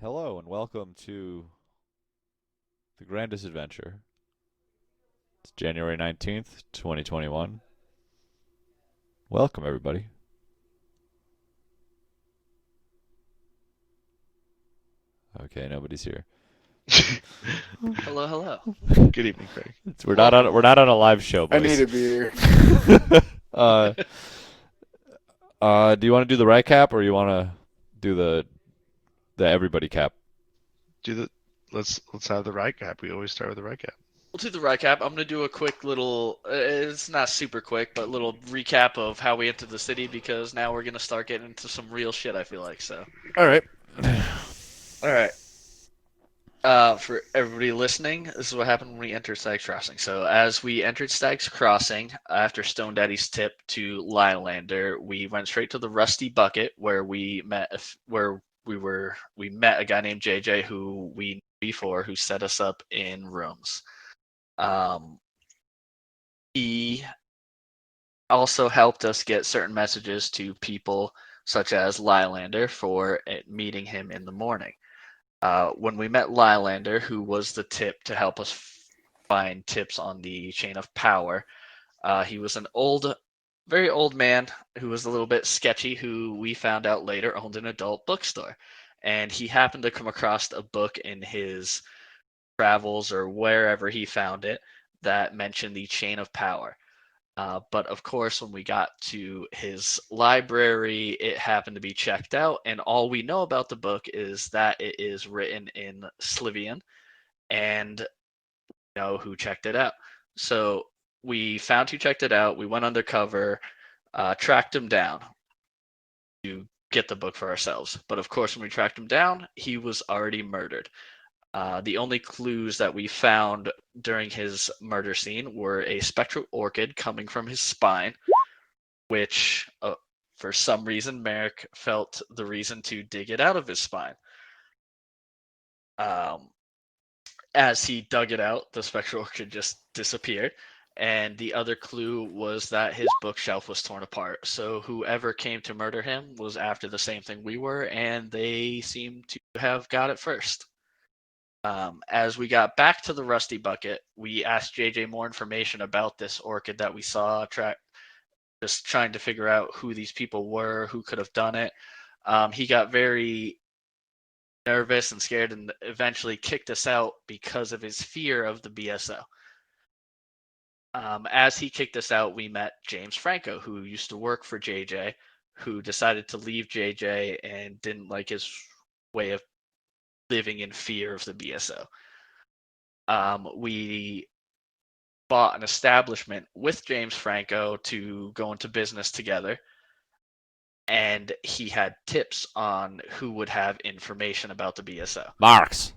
Hello and welcome to the grandest adventure. It's January 19th, 2021. Welcome, everybody. Okay, nobody's here. Hello, hello. Good evening, Craig. We're not on a live show, I need boys. a beer. uh, do you want to do the right cap or you want to do the everybody cap? Do the let's have the right cap. We always start with the right cap. We'll do the recap. I'm gonna do a quick little. It's not super quick, but little recap of how we entered the city because now we're gonna start getting into some real shit. I feel like so. All right. All right. For everybody listening, this is what happened when we entered Stag's Crossing. So as we entered Stag's Crossing, after Stone Daddy's tip to Lylander, we went straight to the Rusty Bucket where we met a guy named JJ who we knew before who set us up in rooms. Um, he also helped us get certain messages to people such as Lylander for meeting him in the morning. When we met Lylander, who was the tip to help us find tips on the chain of power, he was an very old man who was a little bit sketchy, who we found out later owned an adult bookstore. And he happened to come across a book in his travels or wherever he found it that mentioned the chain of power. But of course, when we got to his library, it happened to be checked out, and all we know about the book is that it is written in Slivian, and we know who checked it out. So we found who checked it out. We went undercover, tracked him down to get the book for ourselves. But of course, when we tracked him down, he was already murdered. The only clues that we found during his murder scene were a spectral orchid coming from his spine, which for some reason Merrick felt the reason to dig it out of his spine. Um, as he dug it out, the spectral orchid just disappeared. And the other clue was that his bookshelf was torn apart. So whoever came to murder him was after the same thing we were, and they seem to have got it first. As we got back to the Rusty Bucket, we asked JJ more information about this orchid that we saw, just trying to figure out who these people were, who could have done it. He got very nervous and scared and eventually kicked us out because of his fear of the BSO. As he kicked us out, we met James Franco, who used to work for JJ, who decided to leave JJ and didn't like his way of living in fear of the BSO. We bought an establishment with James Franco to go into business together, and he had tips on who would have information about the BSO. Marks.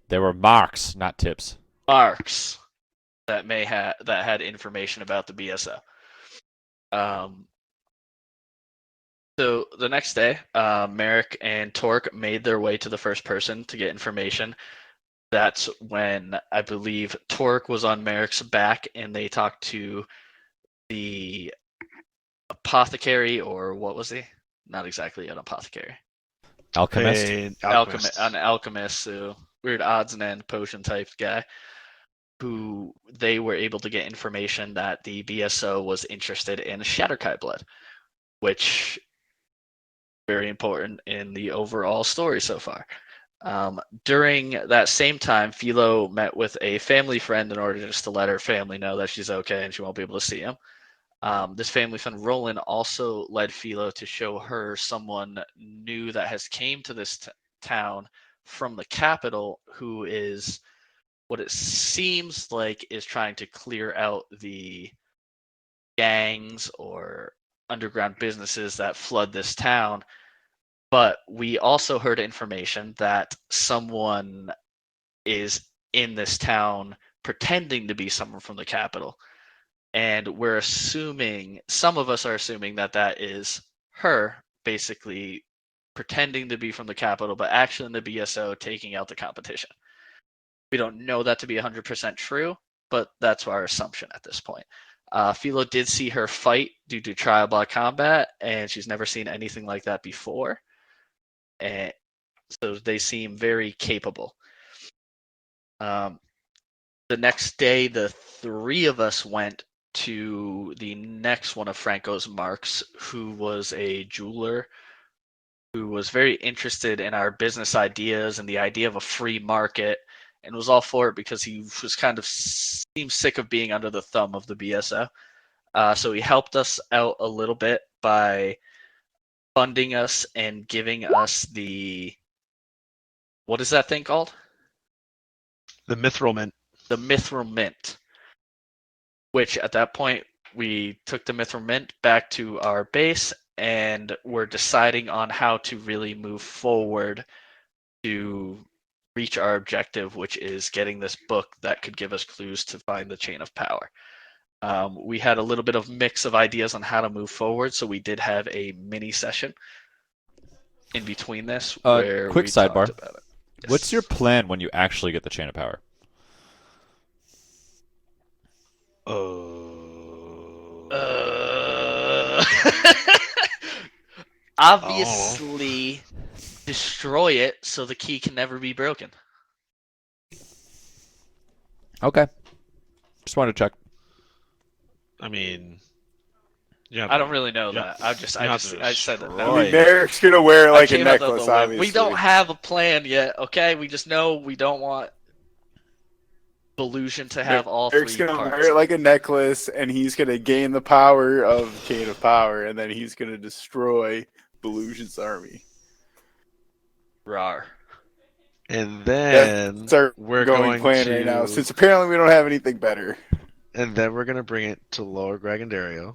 They were marks, not tips. Marks that had information about the BSO. So the next day, Merrick and Torque made their way to the first person to get information. That's when I believe Torque was on Merrick's back and they talked to the apothecary, or what was he? Not exactly an apothecary. Alchemist. An alchemist, so weird odds and end potion type guy, who they were able to get information that the BSO was interested in Shatterkai blood, which is very important in the overall story so far. During that same time, Philo met with a family friend in order just to let her family know that she's okay and she won't be able to see him. This family friend, Roland, also led Philo to show her someone new that has came to this town from the capital, who is what it seems like is trying to clear out the gangs or underground businesses that flood this town. But we also heard information that someone is in this town pretending to be someone from the capital. And we're assuming, some of us are assuming that that is her, basically pretending to be from the capital, but actually in the BSO taking out the competition. We don't know that to be 100% true, but that's our assumption at this point. Philo did see her fight due to trial by combat, and she's never seen anything like that before. and so they seem very capable. The next day, the three of us went to the next one of Franco's marks, who was a jeweler who was very interested in our business ideas and the idea of a free market, and was all for it because he was kind of seemed sick of being under the thumb of the BSO. So he helped us out a little bit by funding us and giving us what is that thing called? The Mithril Mint. The Mithril Mint. Which at that point we took the Mithril Mint back to our base and we're deciding on how to really move forward to reach our objective, which is getting this book that could give us clues to find the chain of power. We had a little bit of mix of ideas on how to move forward, so we did have a mini session in between this where quick we sidebar. talked about it. Yes. What's your plan when you actually get the chain of power? Obviously, destroy it so the key can never be broken. Okay. Just wanted to check. I mean, yeah. I don't really know Yeah. that. I said it. Destroy I mean, it. Merrick's gonna wear like a came out the necklace, whim. obviously. We don't have a plan yet, okay? We just know we don't want Delusion to have all Merrick's three gonna parts. wear it like a necklace, and he's gonna gain the power of Chain of Power, and then he's gonna destroy Delusion's army. Rar. And then That's our we're going plan to, right now, since apparently we don't have anything better. and then we're going to bring it to Lower Dragondario,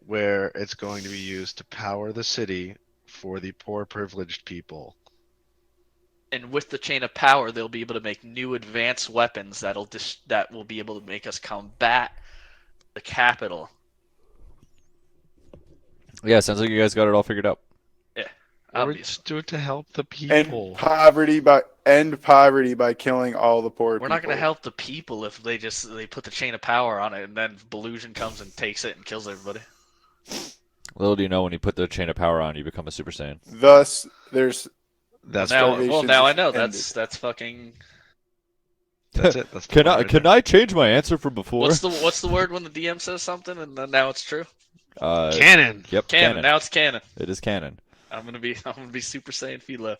where it's going to be used to power the city for the poor privileged people. And with the chain of power, they'll be able to make new advanced weapons that will be able to make us combat the capital. Yeah, sounds like you guys got it all figured out. Yeah, Or obviously. just do it to help the End people. poverty by killing all the poor people. We're not going to help the people if they put the chain of power on it, and then Delusion comes and takes it and kills everybody. Little do you know, when you put the chain of power on, you become a Super Saiyan. Thus, there's That's Now, it. starvation now I know ended. that's fucking. That's it. That's the Can plan I right can there. I change my answer from before? What's the word when the DM says something and then now it's true? Cannon. Yep, Canon. Now it's canon. It is canon. I'm gonna be Super Saiyan Philo.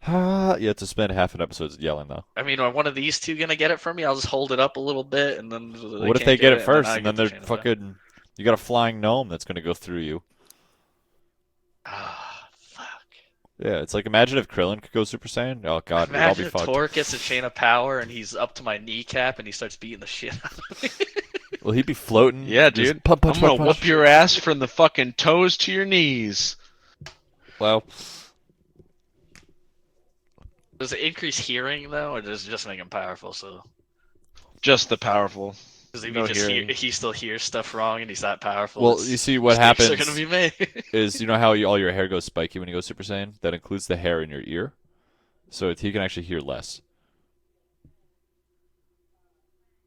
You have to spend half an episode yelling though. I mean, are one of these two gonna get it from me? I'll just hold it up a little bit and then. What if they get it and first I and get then they're the chain of power? fucking? You got a flying gnome that's gonna go through you. Ah, fuck. Yeah, it's like, imagine if Krillin could go Super Saiyan. Oh god, we'd all Imagine be if fucked. Torque gets a chain of power and he's up to my kneecap and he starts beating the shit out of me. Well, he'd be floating. Yeah, just dude. punch, punch, I'm gonna punch, whoop punch. your ass from the fucking toes to your knees. Well, Does it increase hearing though, or does it just make him powerful? So Just the powerful. because No hearing. he still hears stuff wrong and he's that powerful. well, it's- you see what mistakes happens are gonna be made. is, you know how all your hair goes spiky when you go Super Saiyan? That includes the hair in your ear, so he can actually hear less.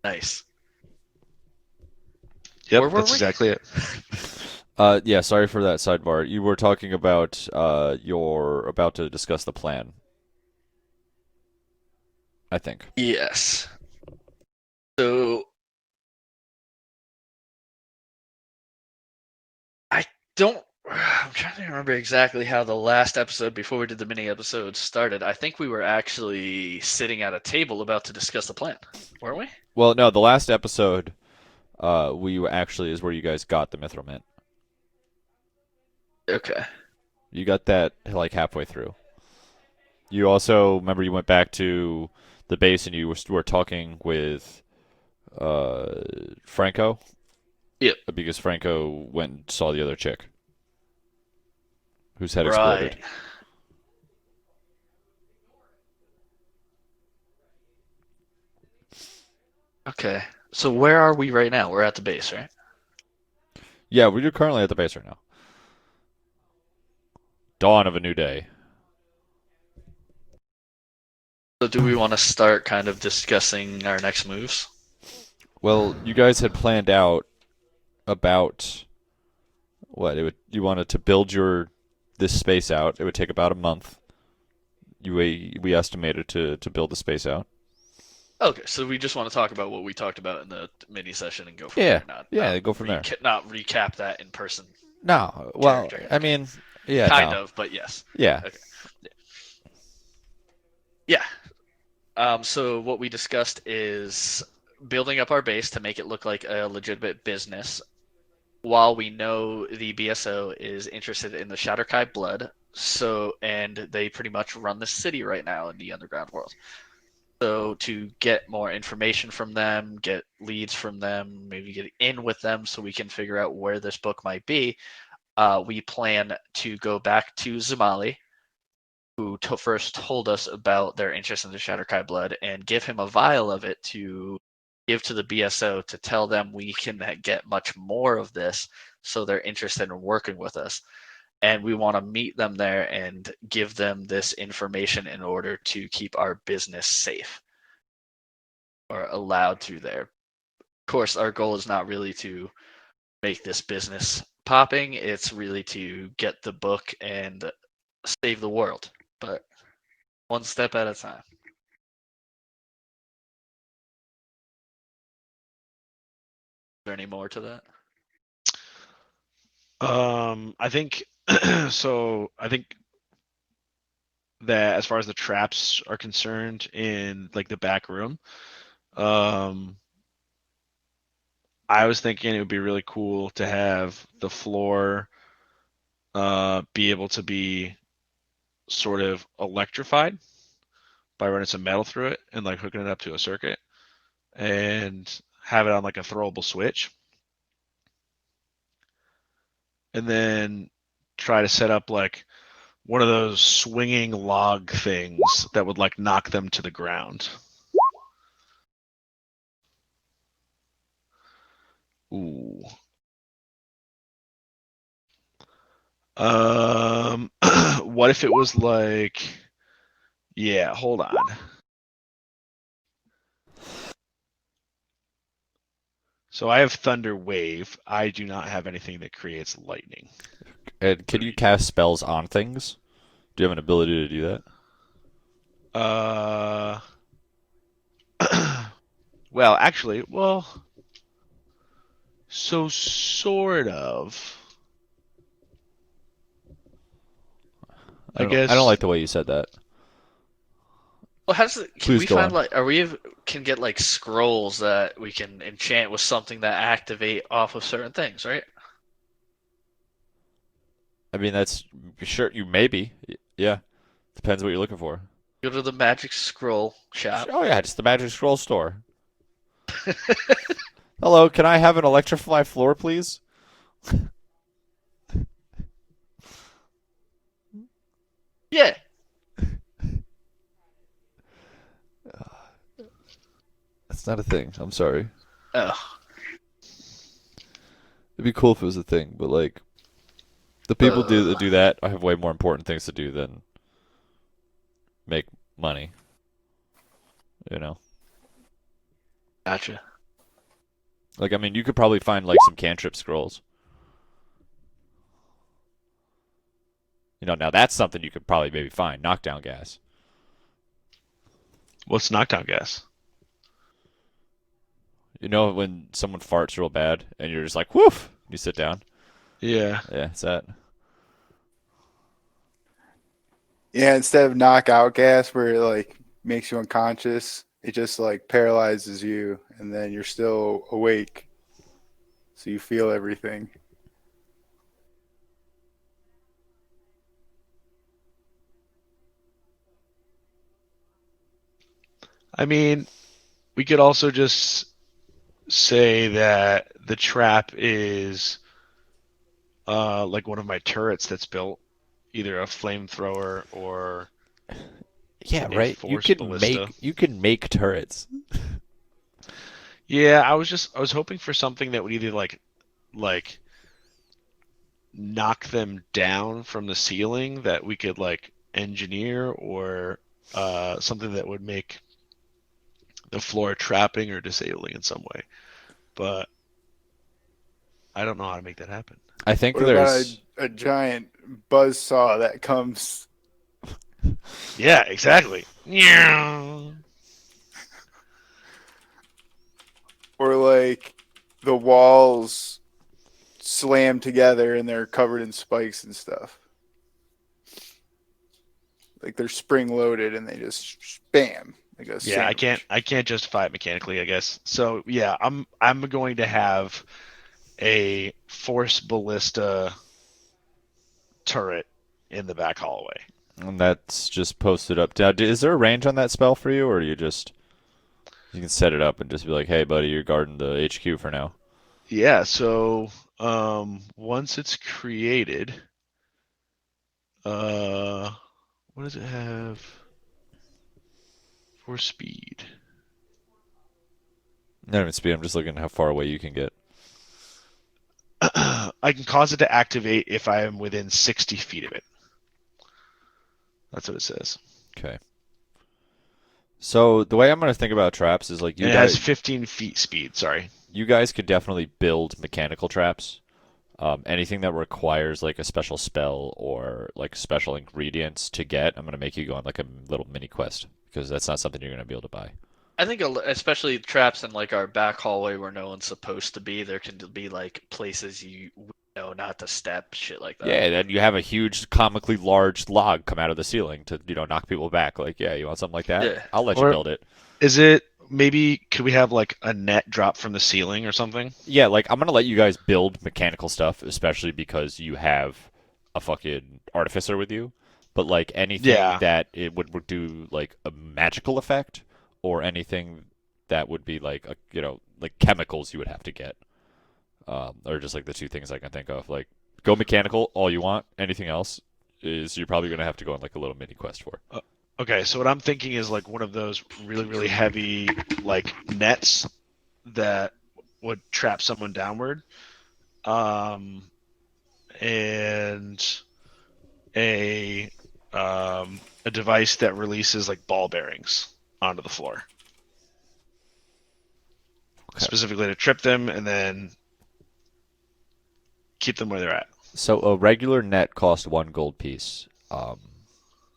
Nice. Yep, Where were that's we? exactly it. Yeah, sorry for that sidebar. You were talking about you're about to discuss the plan. I think. Yes. So I don't. I'm trying to remember exactly how the last episode before we did the mini episode started. I think we were actually sitting at a table about to discuss the plan, weren't we? Well, no, the last episode, actually is where you guys got the Mithril Mint. Okay. You got that like halfway through. You also remember you went back to the base and you were talking with Franco. Yep. Because Franco went and saw the other chick, whose head exploded. Right. Okay. So where are we right now? We're at the base, right? Yeah, we're currently at the base right now. Dawn of a new day. So do we want to start kind of discussing our next moves? Well, you guys had planned out about what you wanted to build your this space out. It would take about a month. We estimated to build the space out. Okay, so we just want to talk about what we talked about in the mini session and go from Yeah, there, not yeah. Go from there. not recap that in person. No, well, Character. I mean, yeah, Kind no, of, but yes. yeah. Okay. Yeah. So what we discussed is building up our base to make it look like a legitimate business, while we know the BSO is interested in the Shatterkai blood. And they pretty much run the city right now in the underground world. So to get more information from them, get leads from them, maybe get in with them so we can figure out where this book might be, we plan to go back to Zamali, who first told us about their interest in the Shatterkai blood, and give him a vial of it to give to the BSO to tell them we can get much more of this, so they're interested in working with us. And we want to meet them there and give them this information in order to keep our business safe or allowed through there. Of course, our goal is not really to make this business popping, it's really to get the book and save the world, but one step at a time. Is there any more to that? I think so. I think that as far as the traps are concerned in like the back room, I was thinking it would be really cool to have the floor be able to be sort of electrified by running some metal through it and like hooking it up to a circuit and have it on like a throwable switch. And then try to set up like one of those swinging log things that would like knock them to the ground. Ooh. What if it was like, yeah, hold on. So I have Thunder Wave. I do not have anything that creates lightning. And can you cast spells on things? Do you have an ability to do that? Well, actually, so sort of. I I don't guess. like the way you said that. Well, can Please we go find on. can get like scrolls that we can enchant with something that activate off of certain things, right? I mean, that's sure you maybe. Yeah, depends what you're looking for. Go to the magic scroll shop. Oh yeah, just the Magic Scroll store. Hello, can I have an electrify floor, please? Yeah. That's not a thing. I'm sorry. Oh. It'd be cool if it was a thing, but like the people that do that, I have way more important things to do than make money. You know, Gotcha. like I mean, you could probably find like some cantrip scrolls. You know, now that's something you could probably maybe find. Knockdown gas. What's knockdown gas? You know when someone farts real bad and you're just like, woof, you sit down. Yeah. Yeah, it's that. Yeah, instead of knockout gas where it like makes you unconscious, it just like paralyzes you and then you're still awake. So you feel everything. I mean, we could also just say that the trap is like one of my turrets that's built, either a flamethrower or Yeah, a right. force ballista. You can make turrets. Yeah, I was hoping for something that would either like knock them down from the ceiling that we could like engineer, or something that would make the floor trapping or disabling in some way. But I don't know how to make that happen. I think What about there's a giant buzz saw that comes. Yeah, exactly. Yeah. Or like the walls slam together and they're covered in spikes and stuff. Like they're spring loaded and they just bam like a Yeah, sandwich. I can't justify it mechanically, I guess. So yeah, I'm going to have a force ballista turret in the back hallway. And that's just posted up. Now, is there a range on that spell for you, or you can set it up and just be like, "Hey, buddy, you're guarding the HQ for now." Yeah, so once it's created, uh what does it have for speed? Not even speed. I'm just looking at how far away you can get. I can cause it to activate if I am within 60 feet of it. That's what it says. Okay. So the way I'm gonna think about traps is like And it has 15 feet speed, sorry. you guys could definitely build mechanical traps. Anything that requires like a special spell or like special ingredients to get, I'm gonna make you go on like a little mini quest because that's not something you're gonna be able to buy. I think especially traps in like our back hallway where no one's supposed to be, there can be like places you know not to step, shit like that. Yeah, and then you have a huge, comically large log come out of the ceiling to knock people back. Like, yeah, you want something like that? Yeah. I'll let you Or build it. is it maybe could we have like a net drop from the ceiling or something? Yeah, like I'm gonna let you guys build mechanical stuff, especially because you have a fucking artificer with you. But like anything Yeah. that it would do like a magical effect, or anything that would be like like chemicals you would have to get, or just like the two things I can think of. Like go mechanical all you want. Anything else is you're probably gonna have to go on like a little mini quest for. Okay, so what I'm thinking is like one of those really, really heavy like nets that would trap someone downward. Um, and a a device that releases like ball bearings onto the floor. Okay. Specifically to trip them and then keep them where they're at. So a regular net costs 1 gold piece.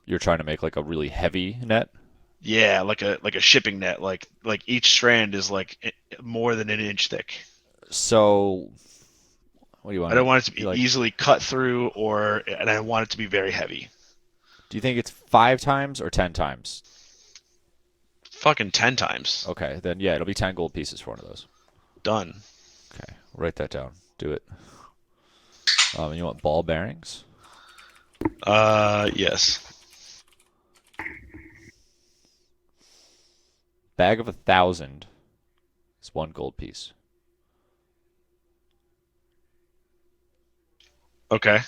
You're trying to make like a really heavy net. Yeah, like a shipping net. Like each strand is like more than an inch thick. So what do you want? I don't want it to be Like, easily cut through, and I want it to be very heavy. do you think it's 5 times or 10 times? Fucking 10 times. Okay, then yeah, it'll be 10 gold pieces for one of those. Done. Okay, write that down. Do it. You want ball bearings? Yes. Bag of 1,000 is 1 gold piece. Okay.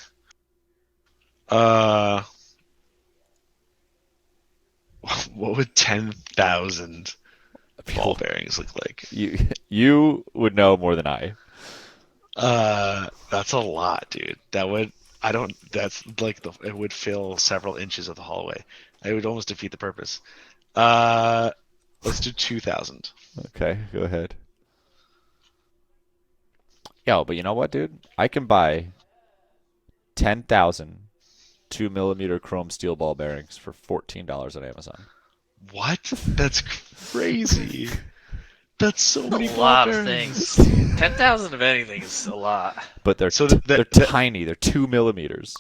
Uh, what would 10,000 ball bearings look like? You would know more than I. That's a lot, dude. That's like it would fill several inches of the hallway. It would almost defeat the purpose. Let's do 2,000. Okay, go ahead. Yo, but you know what, dude? I can buy 10,000 2 millimeter chrome steel ball bearings for $14 on Amazon. What? That's crazy. That's so many A ball lot of bearings. things. 10,000 of anything is a lot. But they're So they're tiny. They're 2 millimeters.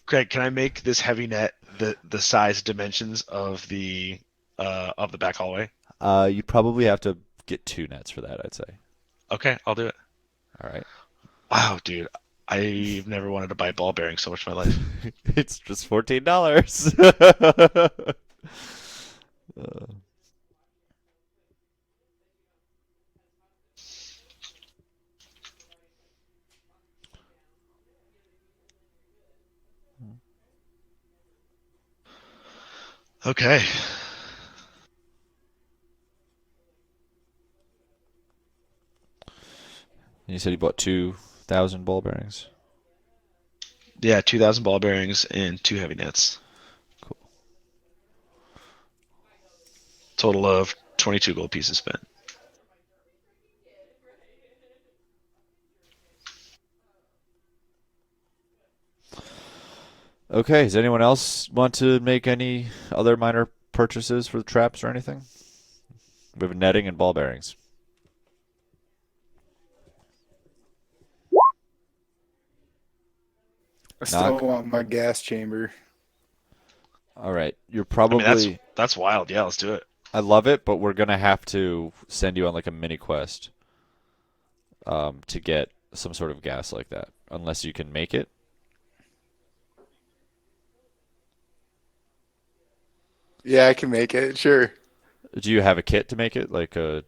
Okay, can I make this heavy net the size dimensions of the back hallway? You probably have to get 2 nets for that, I'd say. Okay, I'll do it. All right. Wow, dude. I've never wanted to buy ball bearings so much in my life. It's just $14. Okay. You said you bought 2,000 ball bearings. Yeah, 2,000 ball bearings and 2 heavy nets. Cool. Total of 22 gold pieces spent. Okay, does anyone else want to make any other minor purchases for the traps or anything? We have netting and ball bearings. I still Knock. want my gas chamber. All right, you're I mean, probably. that's wild. Yeah, let's do it. I love it, but we're gonna have to send you on like a mini quest to get some sort of gas like that, unless you can make it. Yeah, I can make it. Sure. Do you have a kit to make it, like a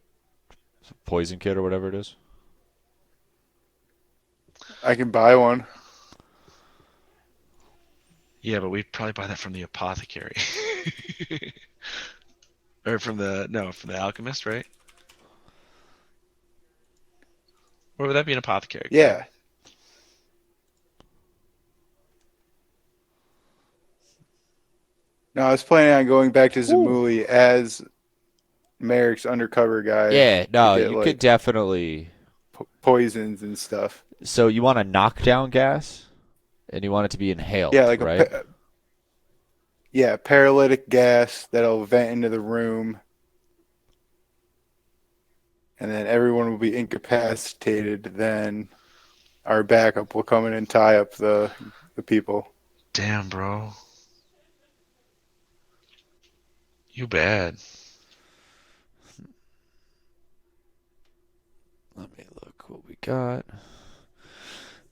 poison kit or whatever it is? I can buy one. Yeah, but we'd probably buy that from the apothecary. Or from the alchemist, right? Or would that be an apothecary? Yeah. No, I was planning on going back to Zamuli as Merrick's undercover guy Yeah, to no, get you could like definitely. poisons and stuff. So you want a knockdown gas, and you want it to be inhaled, Yeah, like right? paralytic gas that'll vent into the room, and then everyone will be incapacitated. Then our backup will come in and tie up the people. Damn, bro. You bad. Let me look what we got.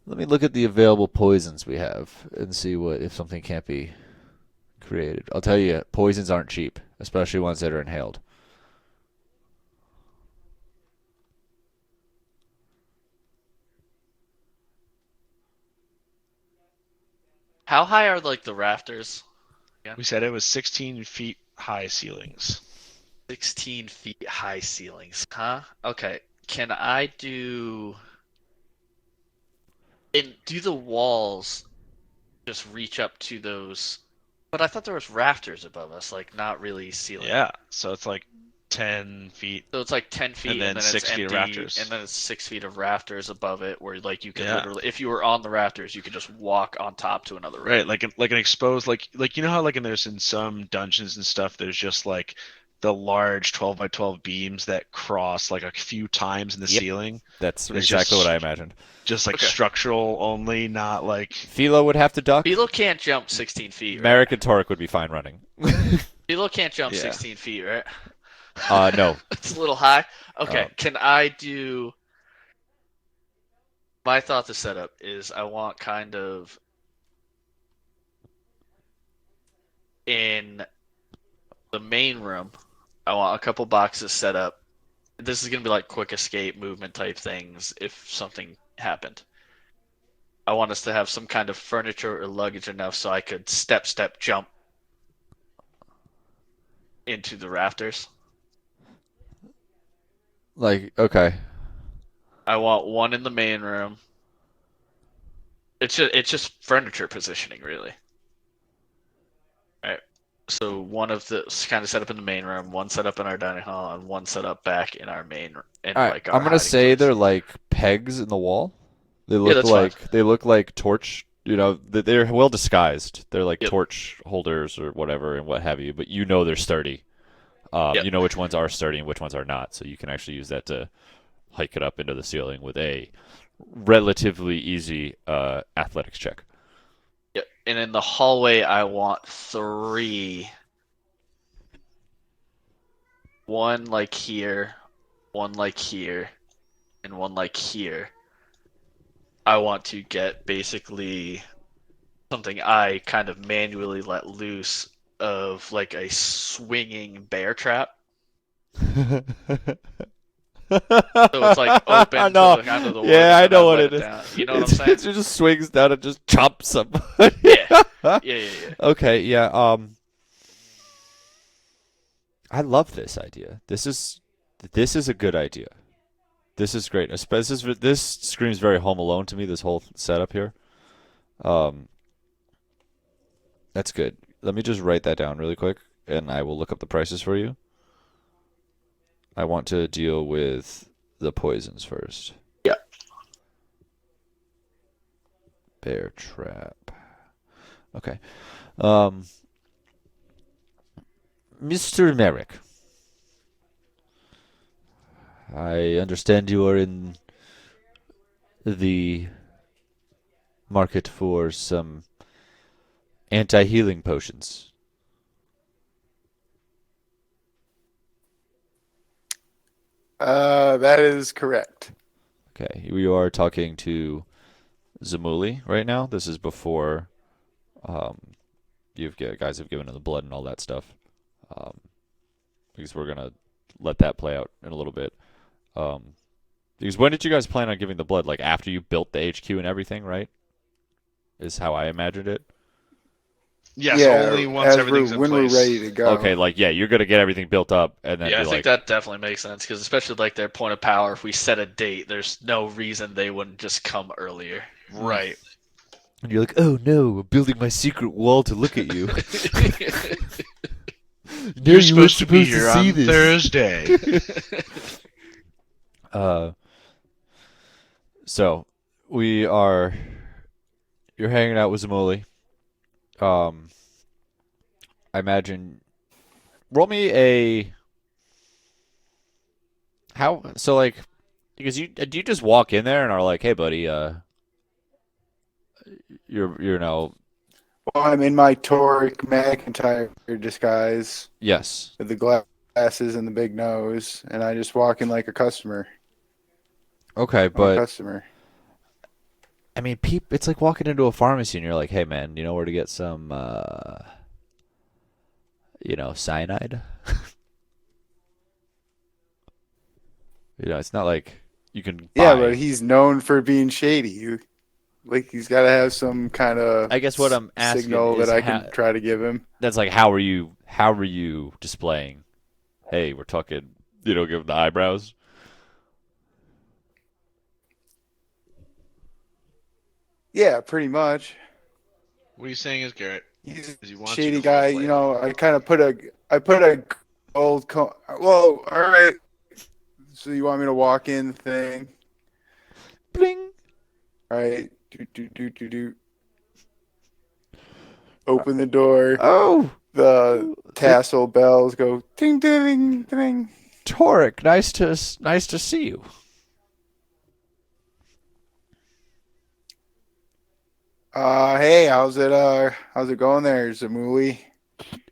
Let me look at the available poisons we have and see what if something can't be created. I'll tell you, poisons aren't cheap, especially ones that are inhaled. How high are like the rafters? We said it was 16 feet high ceilings. 16 feet high ceilings, huh? Okay. Can I do and do the walls just reach up to those? But I thought there was rafters above us, like not really ceiling. Yeah, so it's like 10 feet. So it's like 10 feet, then and then 6 it's feet of empty, rafters. and then it's 6 feet of rafters above it, where like you could Yeah. literally, if you were on the rafters, you could just walk on top to another room. Right, like an exposed like you know how like there's in some dungeons and stuff there's just like the large 12 by 12 beams that cross like a few times in the Yep. ceiling. That's It's exactly just- what I imagined. Just like Okay. structural only, not like Philo would have to duck. Philo can't jump 16 feet, right? Merrick and Torek would be fine running. Philo can't jump Yeah. 16 feet, right? No. It's a little high. Okay, Oh. can I do? My thought to set up is I want kind of in the main room, I want a couple boxes set up. This is gonna be like quick escape movement type things if something happened. I want us to have some kind of furniture or luggage enough so I could step jump into the rafters. Like, okay. I want one in the main room. It's just furniture positioning, really. Right. So one of the kind of set up in the main room, one set up in our dining hall, and one set up back in our main in All right, like our I'm gonna hiding say place. they're like pegs in the wall. They Yeah, look that's like fine. they look like torch. You know, they're well disguised. They're like Yep. torch holders or whatever and what have you. But you know they're sturdy. Yep. You know which ones are sturdy and which ones are not. So you can actually use that to hike it up into the ceiling with a relatively easy athletics check. Yep. And in the hallway, I want 3. One like here, one like here, and one like here. I want to get basically something I kind of manually let loose of like a swinging bear trap. So it's like open No. to the kind of the woods. Yeah, I and know I what let it is. down. You know what I'm saying? It just swings down and just chomps somebody. Yeah. Okay, yeah. I love this idea. This is a good idea. This is great. This screams very Home Alone to me. This whole setup here. That's good. Let me just write that down really quick, and I will look up the prices for you. I want to deal with the poisons first. Yeah. Bear trap. Okay. Um, Mr. Merrick, I understand you are in the market for some anti-healing potions. That is correct. Okay, we are talking to Zamuli right now. This is before um, guys have given him the blood and all that stuff. Um, because we're gonna let that play out in a little bit. Um, because when did you guys plan on giving the blood? Like after you built the HQ and everything, right? Is how I imagined it. Yes, Yeah, only once everything's in when we're place. ready to go. Okay, like yeah, you're gonna get everything built up and then Yeah, be I think like, that definitely makes sense because especially like their point of power, if we set a date, there's no reason they wouldn't just come earlier. Right. and you're like, oh no, I'm building my secret wall to look at you. No, You're you weren't supposed to be here see on this. Thursday. So we are. You're hanging out with Zamoli. Um, I imagine. Roll me a. How so? Like, because you do you just walk in there and are like, hey, buddy, you're now. Well, I'm in my Toric McIntyre disguise Yes. with the glasses and the big nose, and I just walk in like a customer. Okay, I'm a but customer. I mean, it's like walking into a pharmacy and you're like, hey, man, you know where to get some, cyanide? It's not like you can Yeah, buy. but he's known for being shady. Like he's got to have some kind of I guess what I'm asking signal is that I can try to give him. that's like how are you displaying? Hey, we're talking. Give him the eyebrows. Yeah, pretty much. What he's saying is, Garrett, He's is he a wants you shady to role guy. play him. I put a gold coin. Whoa, all right. So you want me to walk in the thing? Bling. All right. Do. Open the door. Oh, The tassel bells go ding ding ding. Toric, nice to see you. Hey, how's it going there, Zamuli?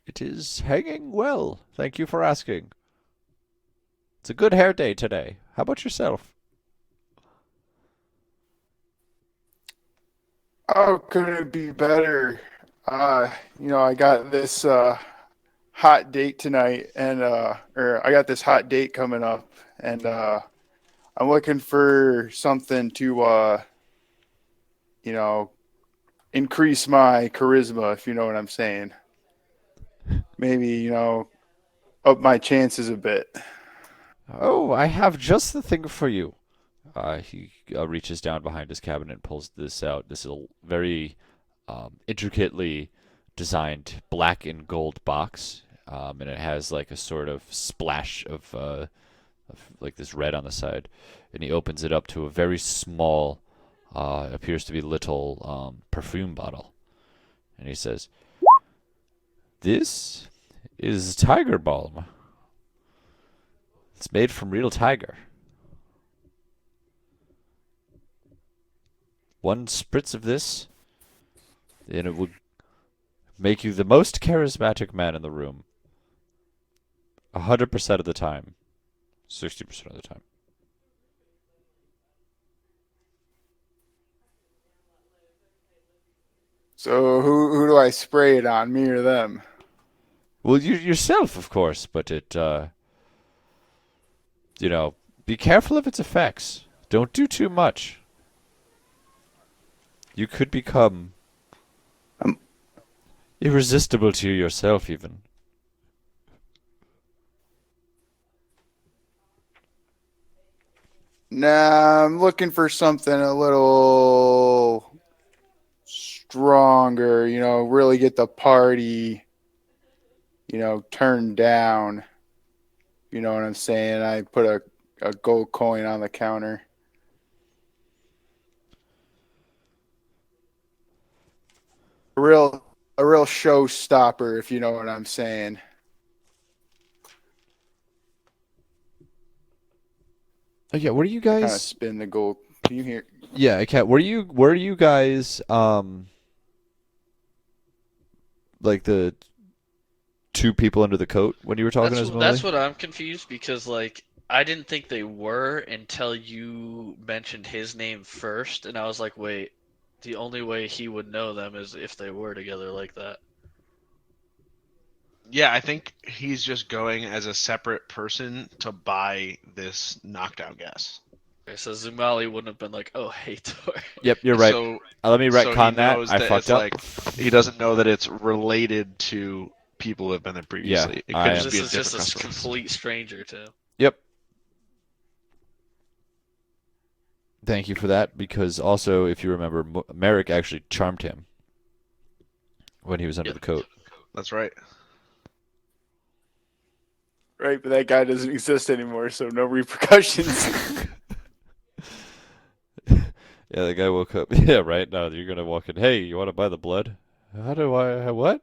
It is hanging well. Thank you for asking. It's a good hair day today. How about yourself? Oh, couldn't it be better? I got this hot date tonight, and or I got this hot date coming up, and I'm looking for something to you know, increase my charisma, if you know what I'm saying. Maybe, up my chances a bit. Oh, I have just the thing for you. He reaches down behind his cabinet and pulls this out. This is a very intricately designed black and gold box, and it has like a sort of splash of like this red on the side. And he opens it up to a very small, appears to be little perfume bottle, and he says, "This is tiger balm. It's made from real tiger. One spritz of this, and it would make you the most charismatic man in the room. 100% of the time. 60% of the time." So who do I spray it on, me or them? Well, you yourself, of course, but be careful of its effects. Don't do too much. You could become Um, irresistible to yourself, even. Nah, I'm looking for something a little stronger, really get the party, turned down. You know what I'm saying? I put a gold coin on the counter. A real a real showstopper, if you know what I'm saying. Oh, yeah, what are you I kind of guys? spin the goal. Can you hear? Yeah, I can't. Were you guys like the two people under the coat when you were talking to That's Smiley? what I'm confused because like I didn't think they were until you mentioned his name first, and I was like, wait, the only way he would know them is if they were together like that. Yeah, I think he's just going as a separate person to buy this knockdown gas. Okay, so Zumali wouldn't have been like, oh, hey, Tor. Yep, you're right. So Let me so he retcon that. knows I that fucked it's up. like he doesn't know that it's related to people who have been there Yeah, previously. It I could am. just be This a is just different a customer. complete stranger to him. Yep. Thank you for that, because also, if you remember, Merrick actually charmed him when he was under Yeah. the coat. That's right. Right, but that guy doesn't exist anymore, so no repercussions. Yeah, the guy woke up. Yeah, right. Now you're gonna walk in. Hey, you want to buy the blood? How do I? What?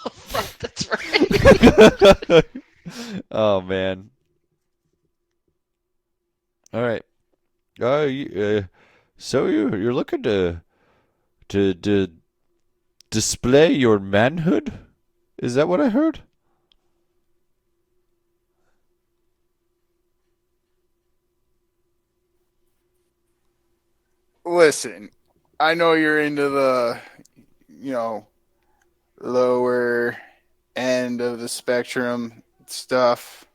Oh, fuck, that's right. Oh man. All right. So you're looking to display your manhood? Is that what I heard? Listen, I know you're into the, you know, lower end of the spectrum stuff,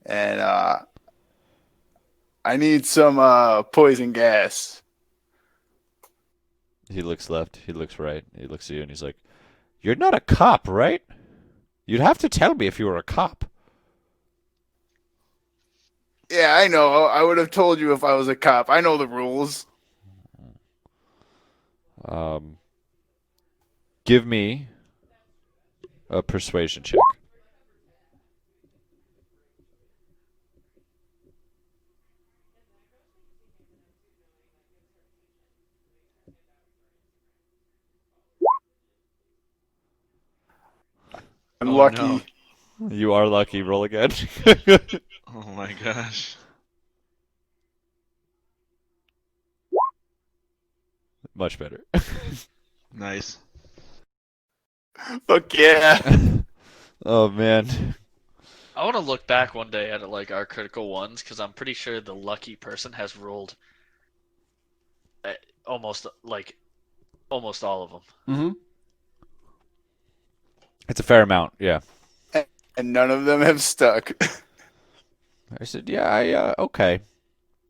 and I need some poison gas. He looks left. He looks right. He looks at you and he's like, "You're not a cop, right? You'd have to tell me if you were a cop." Yeah, I know. I would have told you if I was a cop. I know the rules. Um, give me a persuasion check. I'm Oh, lucky. no. You are lucky. Roll again. Oh my gosh. Much better. Nice. Fuck yeah. Oh man. I want to look back one day at like our critical ones because I'm pretty sure the lucky person has rolled almost almost all of them. Mm-hmm. It's a fair amount. Yeah. And none of them have stuck. I said, yeah. Okay.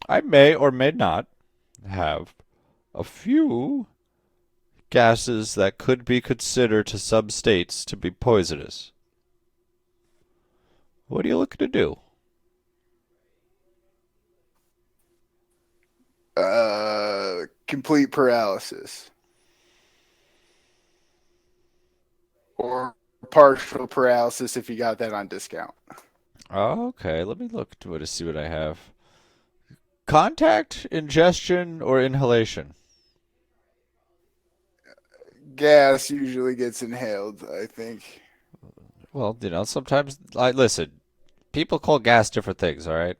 I may or may not have a few gases that could be considered to some states to be poisonous. What are you looking to do? Complete paralysis. Or partial paralysis if you got that on discount. Okay, let me look to see what I have. Contact, ingestion, or inhalation? Gas usually gets inhaled, I think. Well, sometimes I listen. People call gas different things. All right.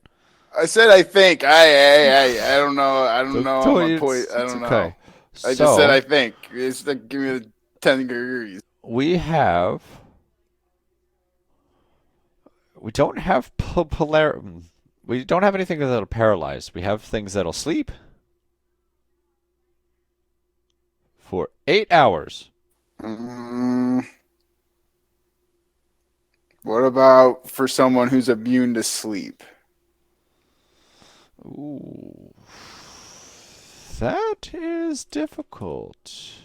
I said I think. I don't know. I don't know. Don't I'm a it's I don't know. okay. I just said So I think. It's like, give me the 10 degrees. we have. We don't have We don't have anything that'll paralyze. We have things that'll sleep for 8 hours. Mm, what about for someone who's immune to sleep? Ooh, that is difficult.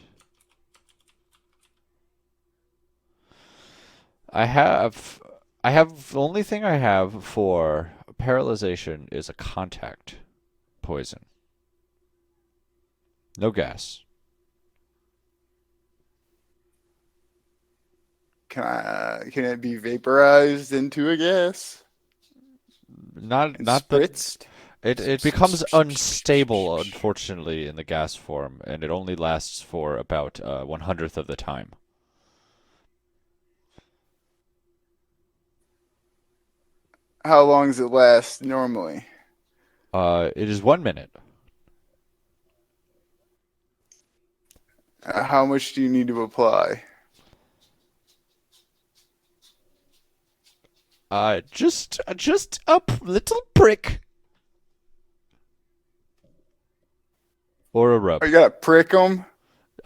I have, the only thing I have for paralyzation is a contact poison. No gas. Can it be vaporized into a gas? Not And not the spritzed? It becomes unstable, unfortunately, in the gas form, and it only lasts for about 1/100th of the time. How long does it last normally? It is 1 minute. How much do you need to apply? Just a little prick or a rub. Oh, you gotta prick them.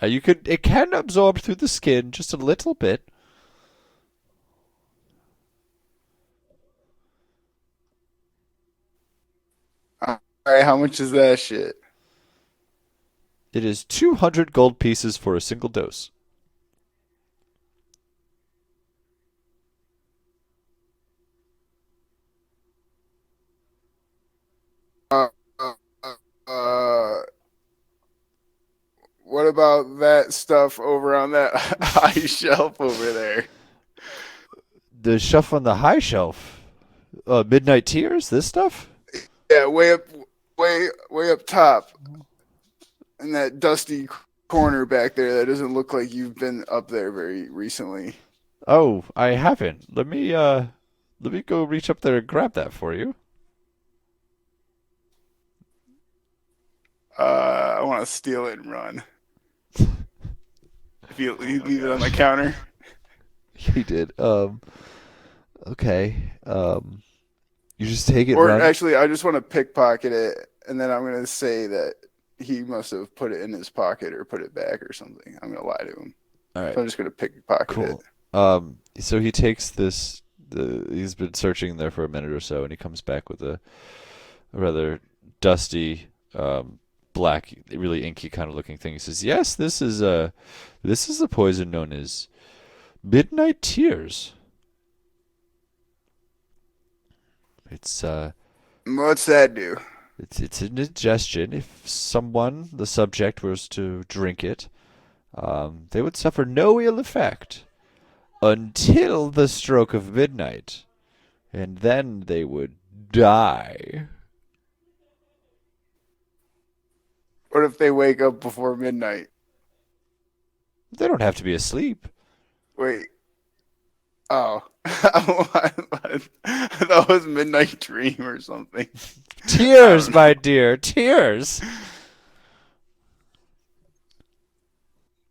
It can absorb through the skin just a little bit. All right, how much is that shit? It is 200 gold pieces for a single dose. Uh, uh, uh, what about that stuff over on that high shelf over there? The shelf on the high shelf. Midnight Tears, this stuff? Yeah, way up top, in that dusty corner back there. That doesn't look like you've been up there very recently. Oh, I haven't. Let me go reach up there and grab that for you. I want to steal it and run. If you leave it on the counter. He did. Okay. You just take it and Or run. actually, I just want to pickpocket it, and then I'm gonna say that he must have put it in his pocket or put it back or something. I'm gonna lie to him. All right. So I'm just gonna pickpocket it. Cool. So he takes this. He's been searching there for a minute or so, and he comes back with a rather dusty, black, really inky kind of looking thing. He says, "Yes, this is a poison known as Midnight Tears. It's What's that do? it's an ingestion. If someone, the subject, was to drink it, they would suffer no ill effect until the stroke of midnight, and then they would die." What if they wake up before midnight? They don't have to be asleep. Wait. Oh. I thought it was Midnight Dream or something. Tears, my dear, tears.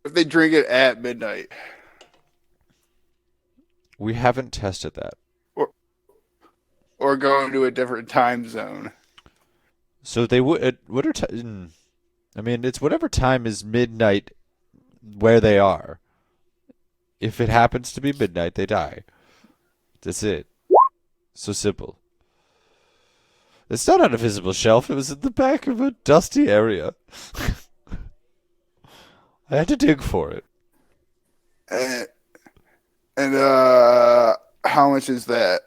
If they drink it at midnight. We haven't tested that. Or go into a different time zone. So they would. I mean, it's whatever time is midnight where they are. If it happens to be midnight, they die. That's it. So simple. It's not on a visible shelf. It was in the back of a dusty area. I had to dig for it. And how much is that?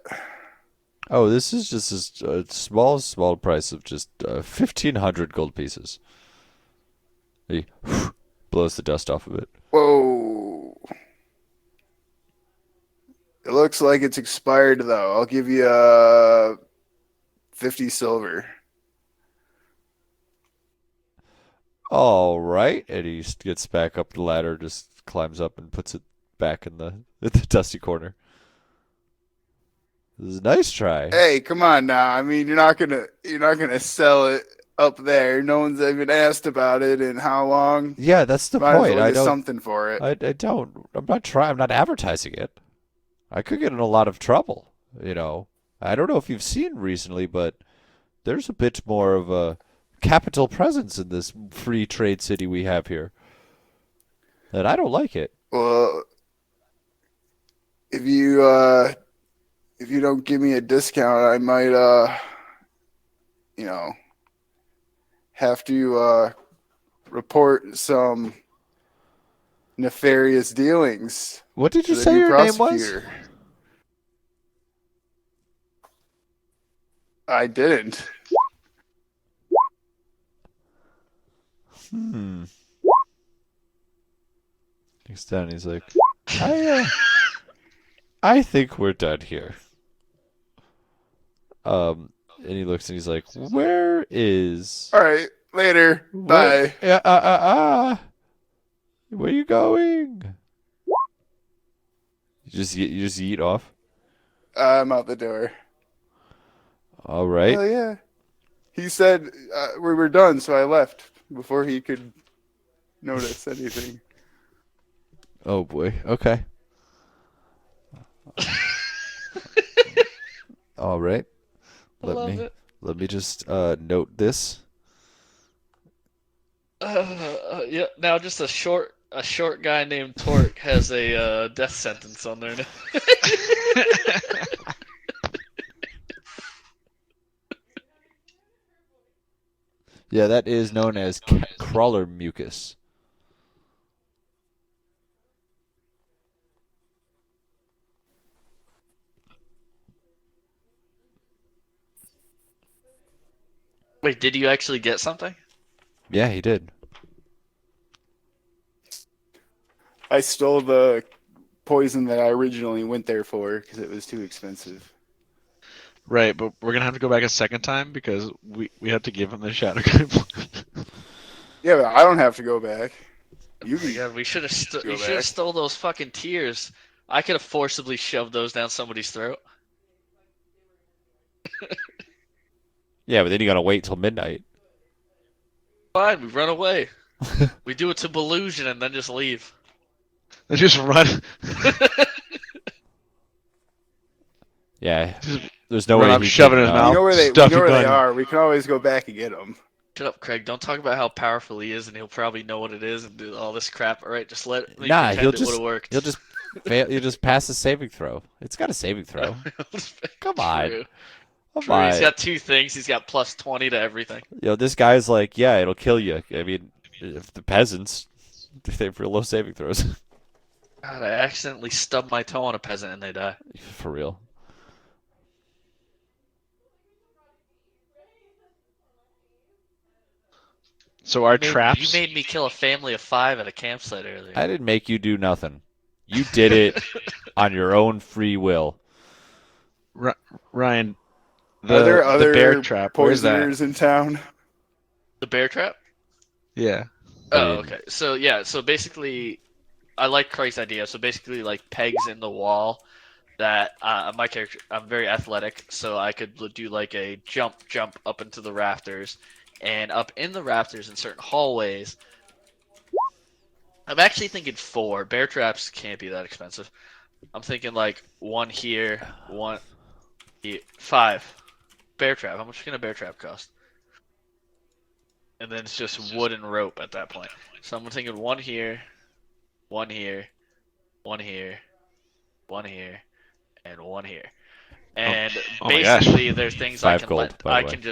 Oh, this is just a small price of just 1,500 gold pieces. He blows the dust off of it. Whoa. It looks like it's expired though. I'll give you 50 silver. All right, and he gets back up the ladder, just climbs up and puts it back in the dusty corner. This is a nice try. Hey, come on now. I mean, you're not gonna sell it up there. No one's even asked about it in how long. Yeah, that's the Might as point. well I get don't. something for it. I don't. I'm not trying. I'm not advertising it. I could get in a lot of trouble. I don't know if you've seen recently, but there's a bit more of a capital presence in this free trade city we have here. And I don't like it. Well, if you don't give me a discount, I might have to report some nefarious dealings What did to you the say new your name was? prosecutor. I didn't. He's down. He's like, I think we're done here. And he looks and he's like, "Where is? All right, later. Where? Bye. Where you going? You just eat off. I'm out the door. All right. Hell yeah. He said we were done, so I left before he could notice anything. Oh boy. Okay. All right. I love it. Let me just note this. Yeah. Now just a short guy named Torque has a death sentence on there now. Yeah, that is known as crawler mucus. Wait, did you actually get something? Yeah, he did. I stole the poison that I originally went there for because it was too expensive. Right, but we're gonna have to go back a second time because we have to give him the shadow guy. Yeah, but I don't have to go back. You Oh my can God, we should have go you should have back. stole those fucking tears. I could have forcibly shoved those down somebody's throat. Yeah, but then you gotta wait till midnight. Fine, we run away. We do it to Belusion and then just leave. Let's just run. Yeah, Just there's no run way up, he shove it can, in his We mouth. know where they Stuff your gun. are. We can always go back and get them. Shut up, Craig. Don't talk about how powerful he is and he'll probably know what it is and do all this crap. Alright, just let me Nah, pretend he'll it would just have worked. he'll just fail. He'll just pass the saving throw. It's got a saving throw. Come on. True. Come True. He's on. got two things. He's got plus 20 to everything. This guy's like, yeah, it'll kill you. I mean, if the peasants, they have real low saving throws. God, I accidentally stubbed my toe on a peasant and they die. For real. So our You traps. made me kill a family of 5 at a campsite earlier. I didn't make you do nothing. You did it on your own free will. Ryan, Are there the other bear trap. Where's that? poisoners in town? The bear trap? Yeah. I Oh, mean- okay. So yeah, so basically, I like Craig's idea. So basically, like pegs in the wall that my character, I'm very athletic, so I could do like a jump up into the rafters, and up in the rafters in certain hallways. I'm actually thinking 4. Bear traps can't be that expensive. I'm thinking like 1 here, 1 here, 5. Bear trap. How much can a bear trap cost? And then it's just wood and rope at that point. So I'm thinking 1 here, 1 here, 1 here, 1 here, and 1 here. And Oh my gosh. basically, there's things I 5 can gold, let. by the I way. can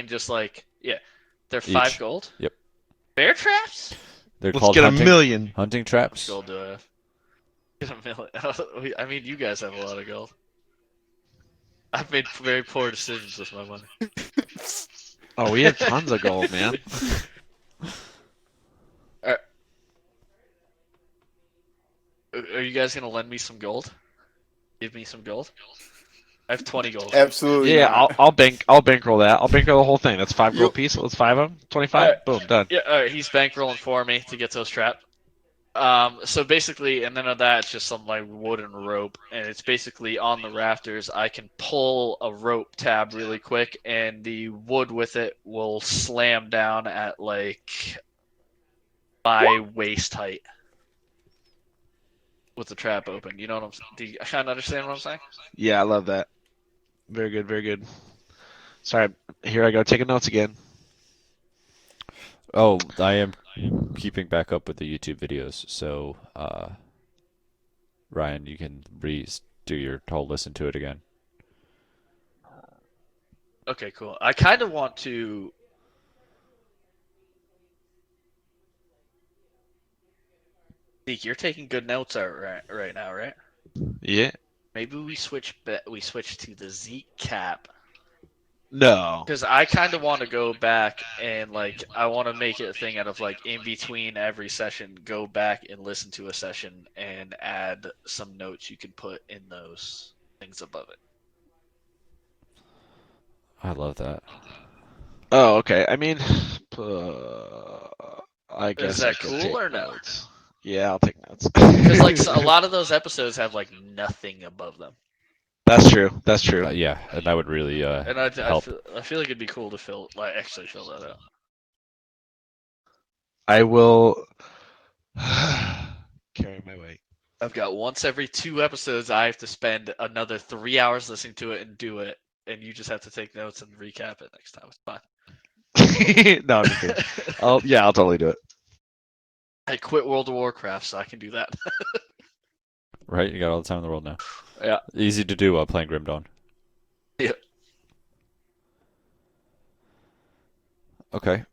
just like they're 5 Each. gold. Yep. Bear traps. They're Let's called get hunting, a million. hunting How much traps. gold do I have? Get a million. I mean, you guys have a lot of gold. I've made very poor decisions with my money. Oh, we have tons of gold, man. Are you guys gonna lend me some gold? Give me some gold. I have 20 gold. Absolutely Yeah, not. I'll bankroll that. I'll bankroll the whole thing. That's 5 gold You'll- piece. Let's 5 of them. 25. Alright. Boom, done. Yeah, all right. He's bankrolling for me to get those trapped. So basically, and then of that, it's just some like wood and rope, and it's basically on the rafters. I can pull a rope tab really quick, and the wood with it will slam down at like my waist height with the trap open. You know what I'm saying? Do you kind of understand what I'm saying? Yeah, I love that. Very good, very good. Sorry, here I go taking notes again. Oh, I am keeping back up with the YouTube videos. So, Ryan, you can do your whole listen to it again. Okay, cool. I kind of want to. Zeke, you're taking good notes right now, right? Yeah. Maybe we switch to the Zeke cap. No. Because I kind of want to go back and like I want to make it a thing out of like in between every session, go back and listen to a session and add some notes you can put in those things above it. I love that. Oh, okay. I mean, I Is guess I that could cool take or no? notes. Yeah, I'll take notes. Because like a lot of those episodes have like nothing above them, That's true. That's true. Yeah, and that would really and I help. feel like it'd be cool to actually fill that out. I will carry my weight. I've got once every 2 episodes, I have to spend another 3 hours listening to it and do it, and you just have to take notes and recap it next time. It's fine. No, I'm just kidding. I'll totally do it. I quit World of Warcraft, so I can do that. Right? You got all the time in the world now. Yeah. Easy to do while playing Grim Dawn. Yeah. Okay.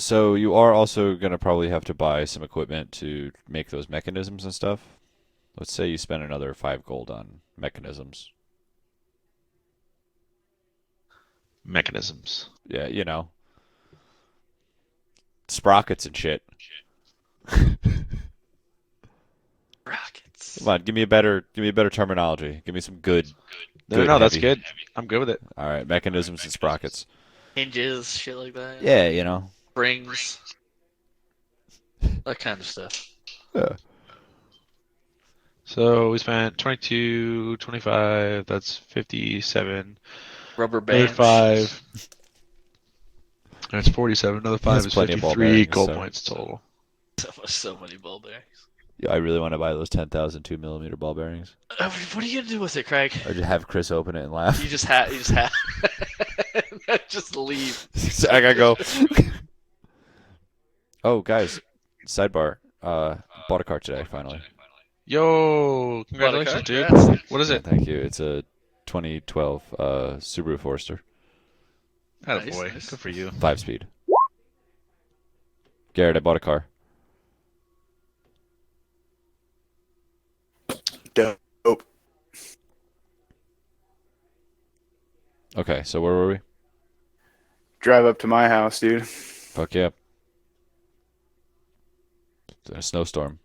So you are also gonna probably have to buy some equipment to make those mechanisms and stuff. Let's say you spend another 5 gold on mechanisms. Mechanisms. Yeah, sprockets and shit. Rockets. Come on, give me a better terminology. Give me some good. No, that's heavy. good. I'm good with it. All right, mechanisms and sprockets. Hinges, shit like that. Yeah, Springs. That kind of stuff. Yeah. So we spent 22, 25, that's 57. Rubber Another bands. 5. That's 47. Another 5 That's is plenty of ball 53 bearings, gold so- points total. So many ball bearings. Yeah, I really want to buy those 10,000 2mm ball bearings. What are you gonna do with it, Craig? Or just have Chris open it and laugh. You just just leave. I gotta go. Oh, guys, sidebar. Bought a car today, finally. Yo, congratulations, dude. Congrats. What is Yeah, it? thank you. It's a 2012 Subaru Forester, Attaboy. Nice. Good for you. 5-speed. Garrett, I bought a car. Dope. Okay, so where were we? Drive up to my house, dude. Fuck yeah. It's in a snowstorm.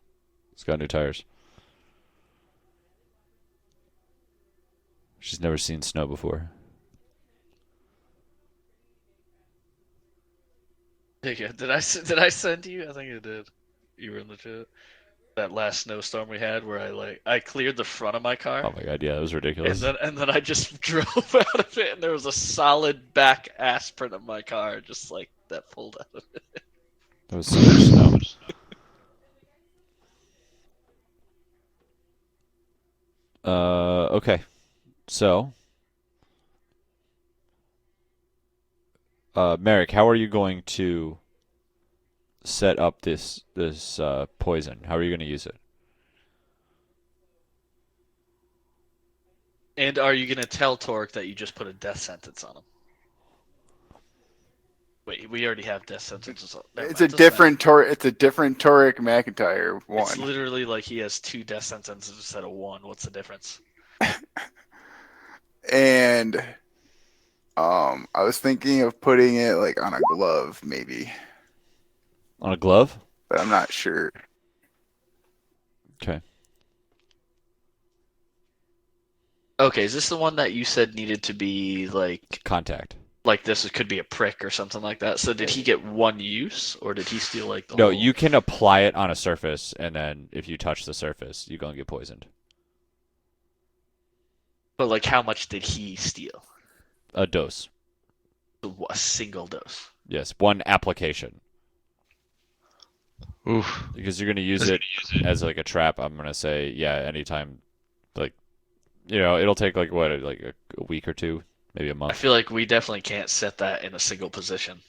It's got new tires. She's never seen snow before. Yeah, did I send you? I think I did. You were in the chat. That last snowstorm we had, where I cleared the front of my car, Oh my god, yeah, that was ridiculous. and then I just drove out of it, and there was a solid back ass print of my car, just like that pulled out of it. That was so much snow. Okay. So, Merrick, how are you going to set up this poison? How are you going to use it? And are you gonna tell Torque that you just put a death sentence on him? Wait, we already have death sentences. Never It's mind, a doesn't matter. different It's a different Torek McIntyre It's one. literally like he has 2 death sentences instead of 1. What's the difference? And I was thinking of putting it like on a glove, maybe, On a glove? but I'm not sure. Okay. Okay, is this the one that you said needed to be like Contact. this could be a prick or something like that? So did he get one use, or did he steal like the No, whole... you can apply it on a surface, and then if you touch the surface, you're going to get poisoned. But like, how much did he steal? A dose. A single dose. Yes, one application. Oof. Because you're going to use it as like a trap. I'm going to say, yeah, anytime, like, it'll take like what, like a week or two, maybe a I month. feel like we definitely can't set that in a single position.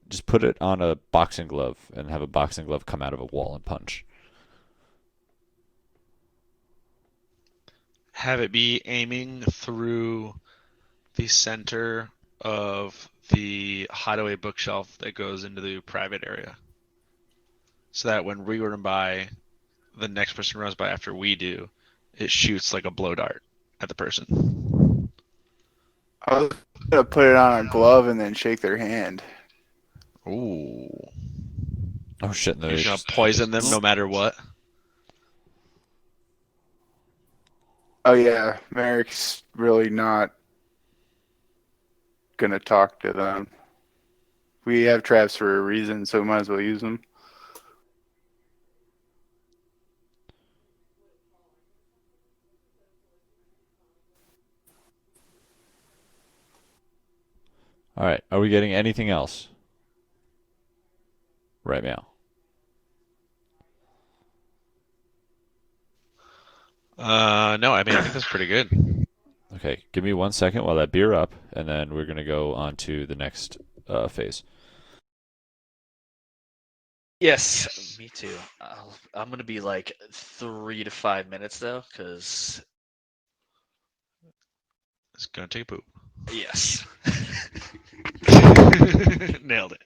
Just put it on a boxing glove and have a boxing glove come out of a wall and punch. Have it be aiming through the center of the hideaway bookshelf that goes into the private area. So that when we run by, the next person runs by after we do, it shoots like a blow dart at the person. I was gonna put it on a glove and then shake their hand. Ooh. Oh shit! You're gonna poison them no matter what. Oh yeah, Merrick's really not gonna talk to them. We have traps for a reason, so we might as well use them. All right. Are we getting anything else right now? No, I mean I think that's pretty good. Okay. Give me 1 second while that beer up, and then we're gonna go on to the next phase. Yes, me too. I'm gonna be like 3 to 5 minutes though, because It's gonna take a poop. yes. Nailed it.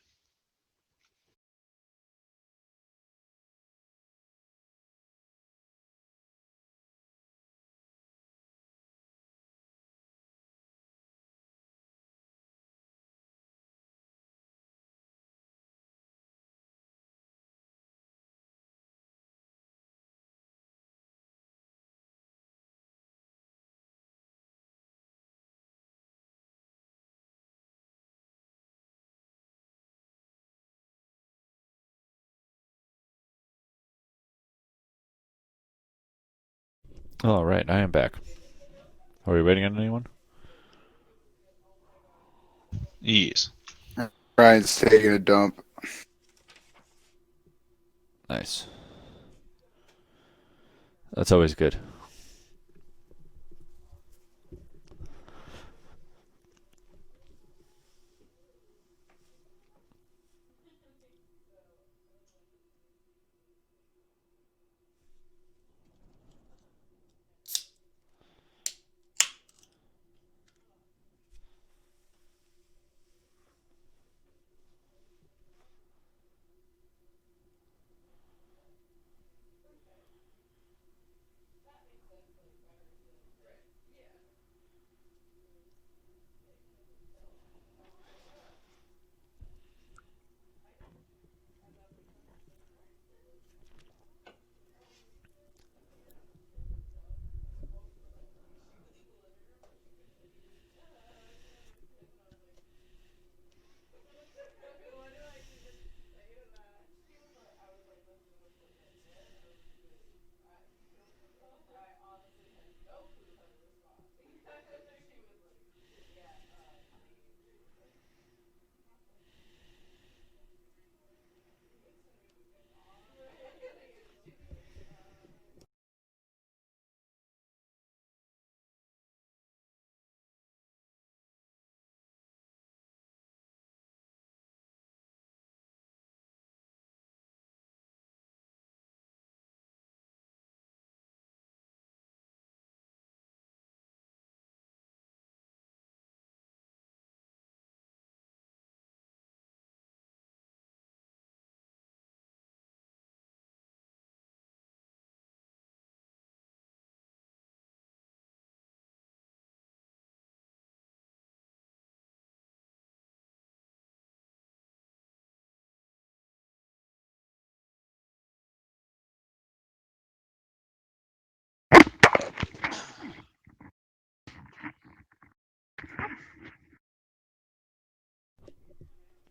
All right. I am back. Are we waiting on anyone? Yes. Ryan's taking a dump. Nice. That's always good.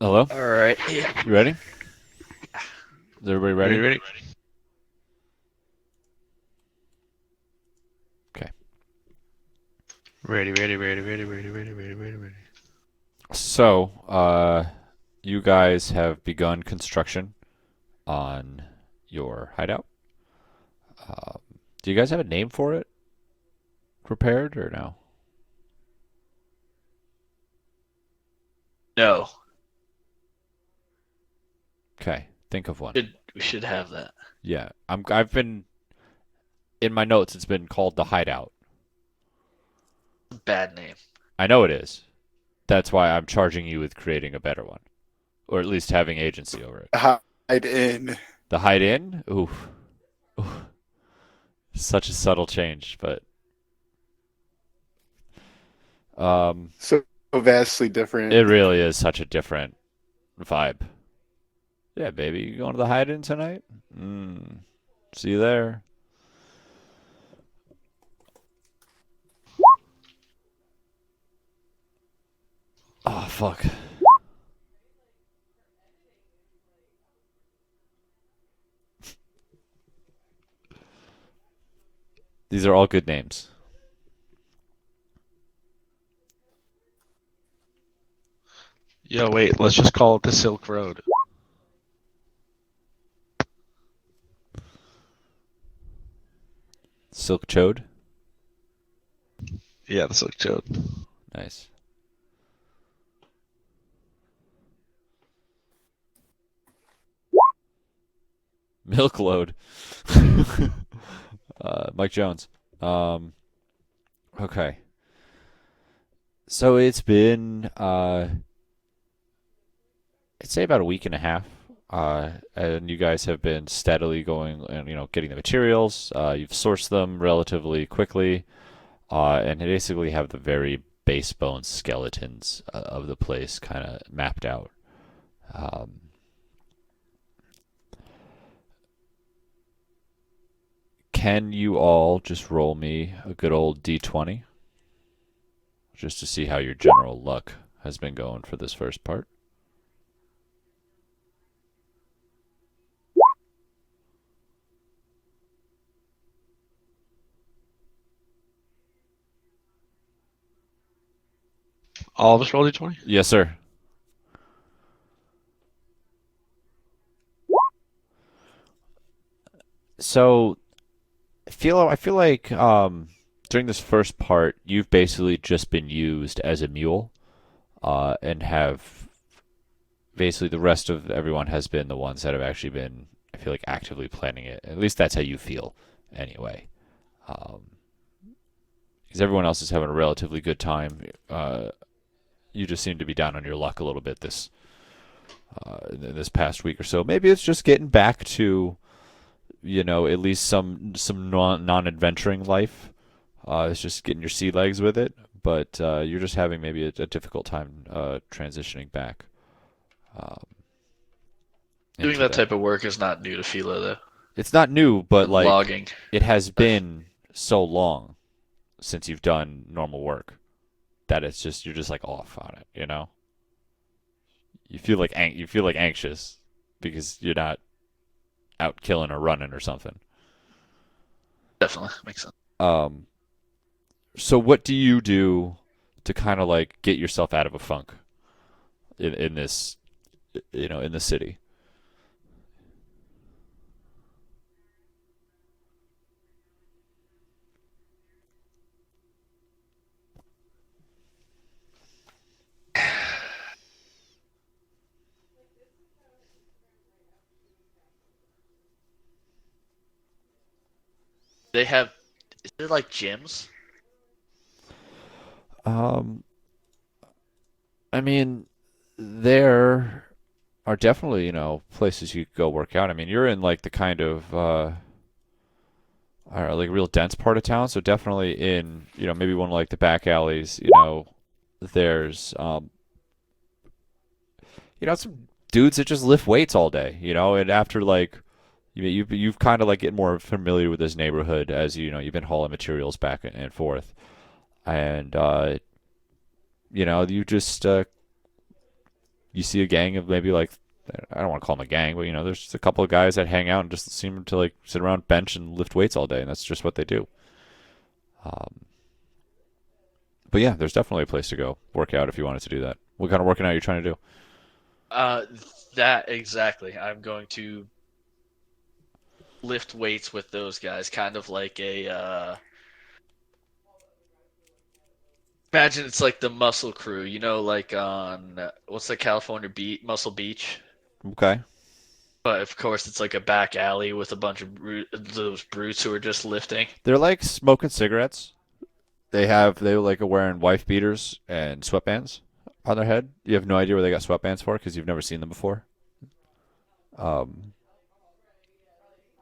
Hello? All right. You ready? Is everybody ready? Ready? Okay. Ready. So, you guys have begun construction on your hideout. Um, do you guys have a name for it prepared or no? No, Okay, think of one. we should have that. Yeah, I've been in my notes. It's been called the hideout. Bad name. I know it is. That's why I'm charging you with creating a better one, or at least having agency over it. Hyde Inn. The Hyde Inn? Ooh, such a subtle change, but So vastly different. it really is such a different vibe. Yeah, baby, you going to the Hyde Inn tonight? See you there. Oh fuck. These are all good names. Yo, wait, let's just call it the Silk Road. Silk Chode. Yeah, the Silk Road. Nice. Milk Load. Mike Jones. Um, okay. So it's been, I'd say about a week and a half. And you guys have been steadily going and getting the materials. You've sourced them relatively quickly, and basically have the very base bone skeletons of the place kind of mapped out. Um, can you all just roll me a good old D20 just to see how your general luck has been going for this first part? All of us roll D20? Yes, sir. So I feel like during this first part, you've basically just been used as a mule, and have basically the rest of everyone has been the ones that have actually been, I feel like, actively planning it. At least that's how you feel, anyway. Um, because everyone else is having a relatively good time. You just seem to be down on your luck a little bit in this past week or so. Maybe it's just getting back to at least some non-adventuring life. It's just getting your sea legs with it, but you're just having maybe a difficult time transitioning back Doing into that that. type of work is not new to Philo, though. It's not new, but like Logging. it has been so long since you've done normal work that you're just like off on it. You feel like anxious because you're not out killing or running or something. Definitely makes sense. Um, so what do you do to kind of like get yourself out of a funk in this, in the city? They have. Is there like gyms? Um, I mean, there are definitely, places you could go work out. I mean, you're in like the kind of like real dense part of town, so definitely in, maybe one of like the back alleys, there's some dudes that just lift weights all day, and after like you've kind of like get more familiar with this neighborhood as you've been hauling materials back and forth, and you just you see a gang of maybe like, I don't want to call them a gang, but there's just a couple of guys that hang out and just seem to like sit around bench and lift weights all day, and that's just what they do. Um, but yeah, there's definitely a place to go work out if you wanted to do that. What kind of working out you're trying to do? Uh, that exactly. I'm going to lift weights with those guys, kind of like a. Imagine it's like the Muscle Crew, like on what's the California beach, Muscle Beach. Okay. But of course, it's like a back alley with a bunch of those brutes who are just lifting. They're like smoking cigarettes. They like are wearing wife beaters and sweatbands on their head. You have no idea where they got sweatbands for because you've never seen them before. Um,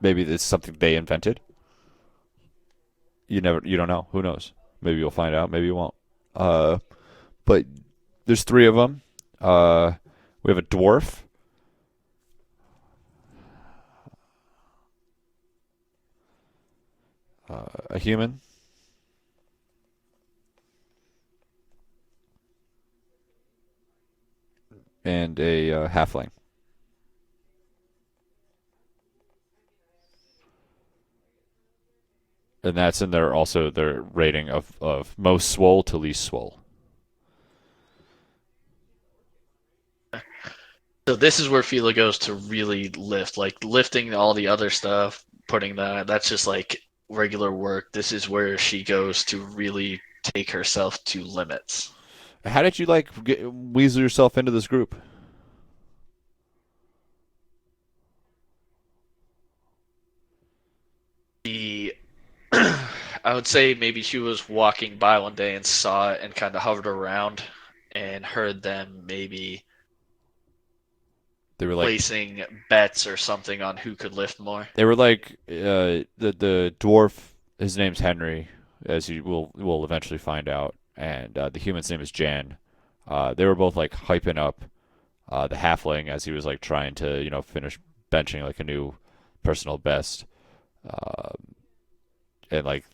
maybe it's something they invented. You don't know. Who knows? Maybe you'll find out. Maybe you won't. Uh, but there's three of them. We have a dwarf. A human. and a halfling. And that's in their also their rating of most swole to least swole. So this is where Fila goes to really lift, like lifting all the other stuff, putting that's just like regular work. This is where she goes to really take herself to limits. How did you weasel yourself into this group? The I would say maybe she was walking by one day and saw it and kind of hovered around and heard them maybe They were like placing bets or something on who could lift more. they were like the dwarf. His name's Henry, as you will eventually find out, and the human's name is Jan. They were both like hyping up the halfling as he was like trying to finish benching like a new personal best, and like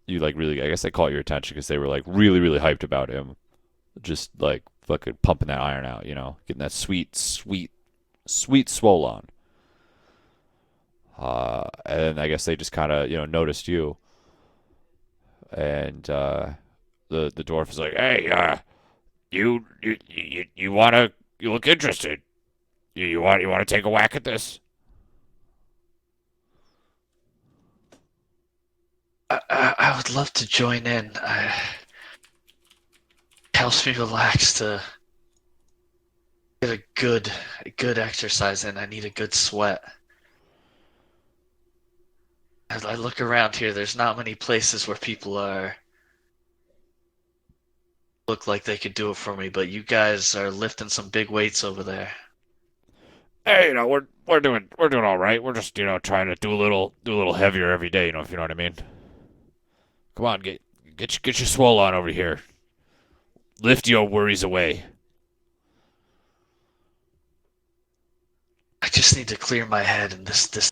you like really I guess they caught your attention because they were like really hyped about him, just like fucking pumping that iron out, getting that sweet swole on. And then I guess they just kind of noticed you, and the dwarf is like, "Hey, you wanna you look interested? You want to take a whack at this?" I would love to join in. It helps me relax to get a good exercise in. I need a good sweat. As I look around here, there's not many places where people look like they could do it for me, but you guys are lifting some big weights over there. Hey, we're doing all right. We're just trying to do a little heavier every day. If you know what I mean. Come on, get your swole on over here. Lift your worries away. I just need to clear my head, and this to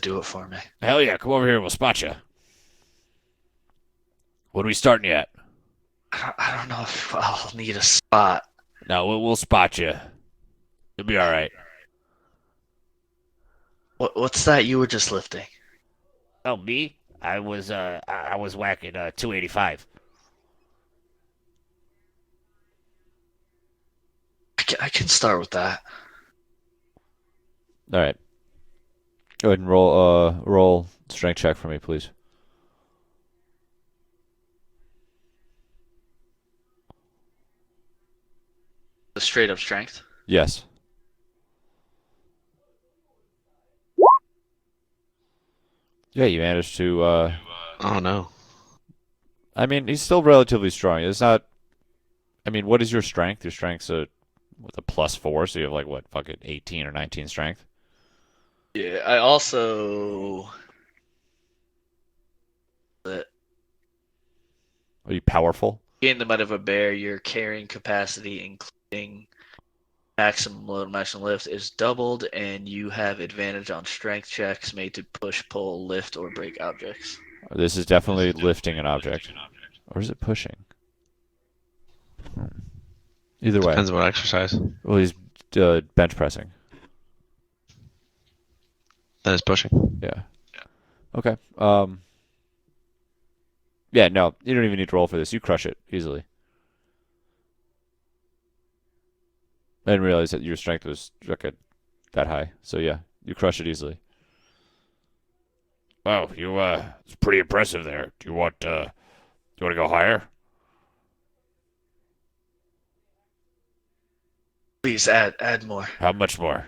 do it for me. Hell yeah, come over here. We'll spot you. What are we starting you at? I don't know if I'll need a spot. No, we'll spot you. You'll be all right. What's that you were just lifting? Oh, me? I was whacking 285. I can start with that. All right. Go ahead and roll strength check for me, please. The straight up strength. Yes. Yeah, you managed to. Oh no. I mean, he's still relatively strong. It's not. I mean, what is your strength? Your strength's with a +4, so you have like what, fucking 18 or 19 strength. Yeah, I also that Are you powerful? in the might of a bear, your carrying capacity, including maximum load, maximum lift, is doubled, and you have advantage on strength checks made to push, pull, lift, or break objects. This is definitely lifting an object, or is it pushing? Either way. Depends on what exercise. Well, he's bench pressing. That is pushing. Yeah. Okay. Yeah, no, you don't even need to roll for this. You crush it easily. I didn't realize that your strength was that high. So yeah, you crush it easily. Oh, it's pretty impressive there. Do you want to go higher? Please add more. How much more?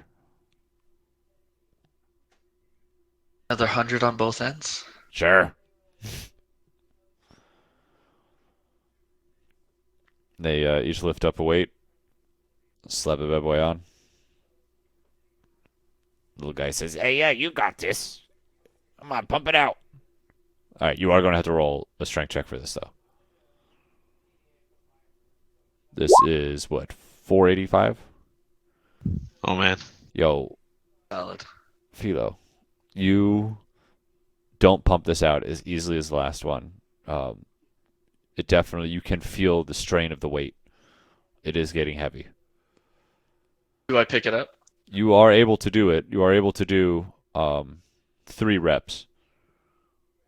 Another 100 on both ends. Sure. They each lift up a weight, slap a bad boy on. Little guy says, "Hey, yeah, you got this. Come on, pump it out." All right, you are going to have to roll a strength check for this though. This is what, 485? Oh man. Yo, Solid. Philo, you don't pump this out as easily as the last one. It definitely, you can feel the strain of the weight. It is getting heavy. Do I pick it up? You are able to do it. You are able to do 3 reps.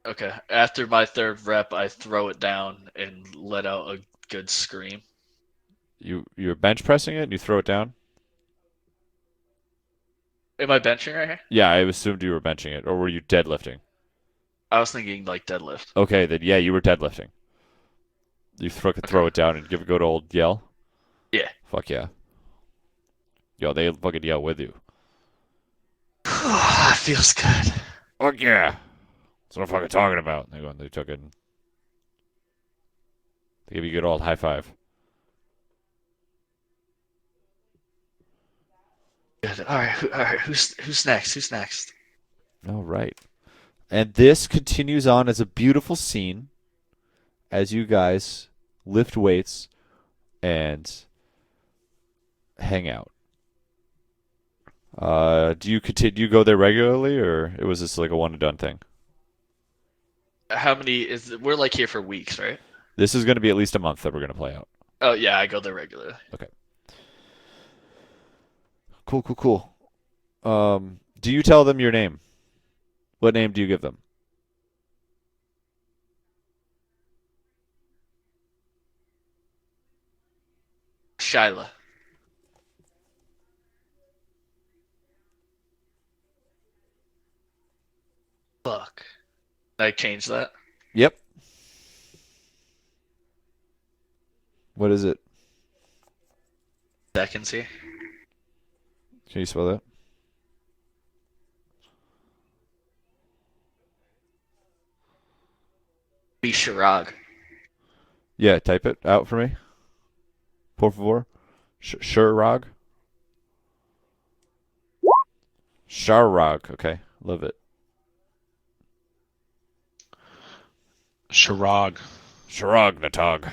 Okay. After my third rep, I throw it down and let out a good scream. You're bench pressing it and you throw it down? Am I benching right here? Yeah, I assumed you were benching it. Or were you deadlifting? I was thinking like deadlift. Okay, then yeah, you were deadlifting. You throw Okay. it down and give a good old yell? Yeah. Fuck yeah. Yo, they fucking yell with you. Feels good. Fuck yeah. That's what I'm fucking talking about. They go and they took it. They give you a good old high five. Good. All right. All right. Who's next? Who's next? All right. And this continues on as a beautiful scene as you guys lift weights and hang out. Do you continue go there regularly, or it was just like a one and done thing? How many is? We're like here for weeks, right? This is going to be at least a month that we're going to play out. Oh yeah, I go there regularly. Cool, cool, cool. Do you tell them your name? What name do you give them? Shyla. Fuck. Can I change that? Yep. What is it? Seconds here. Can you spell that? Be Shirag. Yeah, type it out for me. Por favor. Sharrog. Sharrog. Okay, love it. Shirag. Shrug, Natog.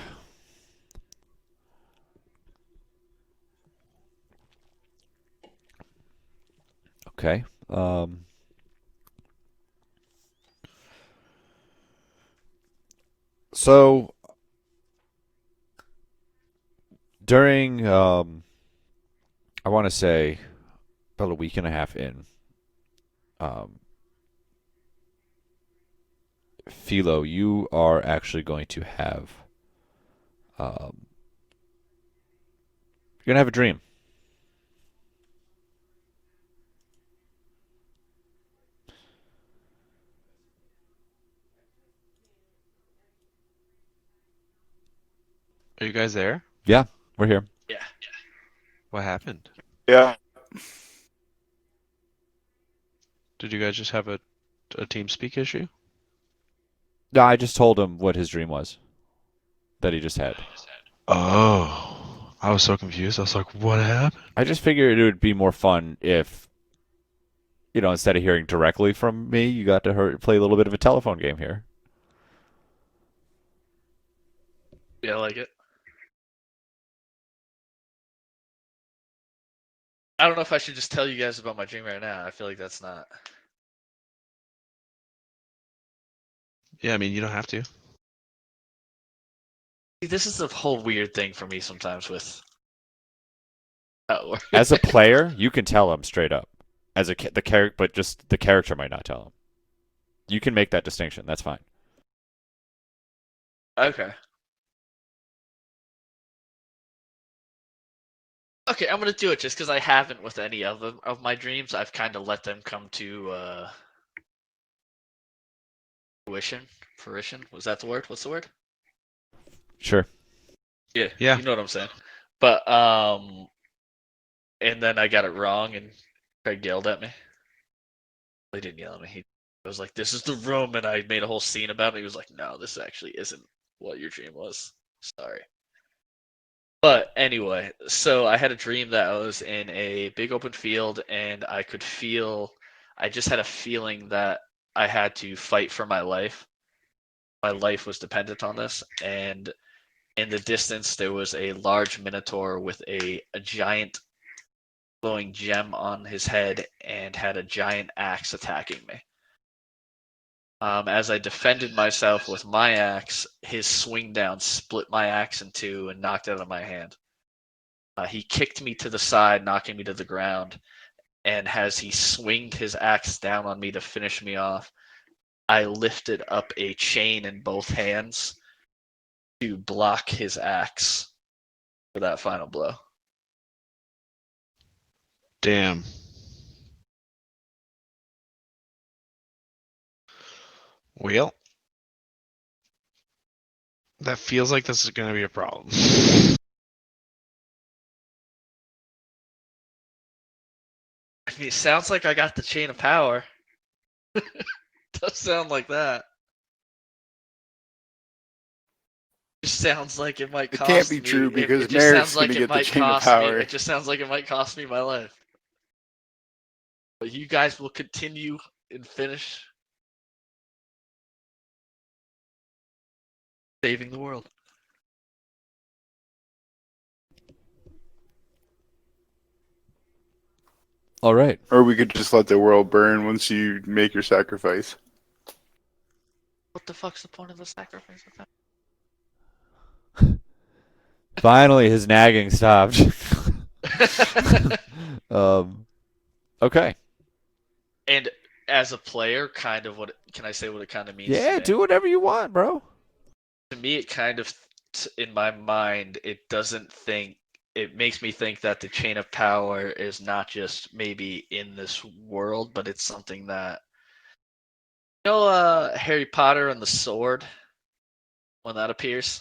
Okay. So during I want to say about a week and a half in, um, Philo, you are actually going to have you're gonna have a dream. Are you guys there? Yeah, we're here. Yeah. What happened? Yeah. Did you guys just have a team speak issue? No, I just told him what his dream was that he just had. Oh, I was so confused. I was like, what happened? I just figured it would be more fun if, instead of hearing directly from me, you got to play a little bit of a telephone game here. Yeah, I like it. I don't know if I should just tell you guys about my dream right now. I feel like that's not. Yeah, I mean, you don't have to. See, this is the whole weird thing for me sometimes with how it works. As a player, you can tell him straight up. As the character, but just the character might not tell him. You can make that distinction. That's fine. Okay. Okay, I'm gonna do it just because I haven't with any of them of my dreams. I've kind of let them come to fruition. Fruition, was that the word? What's the word? Sure. Yeah, Yeah. you know what I'm saying. But and then I got it wrong, and Craig yelled at me. He didn't yell at me. He was like, "This is the room," and I made a whole scene about it. He was like, "No, this actually isn't what your dream was. Sorry." But anyway, so I had a dream that I was in a big open field, and I just had a feeling that I had to fight for my life. My life was dependent on this, and in the distance there was a large minotaur with a giant glowing gem on his head and had a giant axe attacking me. As I defended myself with my axe, his swing down split my axe in two and knocked it out of my hand. He kicked me to the side, knocking me to the ground. And as he swinged his axe down on me to finish me off, I lifted up a chain in both hands to block his axe for that final blow. Damn. Well, that feels like this is going to be a problem. I mean, it sounds like I got the chain of power. Does sound like that. It sounds like it might It cost can't be me. true because it just Merrick's sounds going like to it get the might chain of cost me. power. It just sounds like it might cost me my life. But you guys will continue and finish saving the world. All right. Or we could just let the world burn once you make your sacrifice. What the fuck's the point of the sacrifice of that? Finally, his nagging stopped. Okay. And as a player, kind of what can I say? What it kind of means? Yeah, to me? do whatever you want, bro. To me, it kind of, in my mind, it doesn't think. It makes me think that the chain of power is not just maybe in this world, but it's something that Harry Potter and the sword when that appears.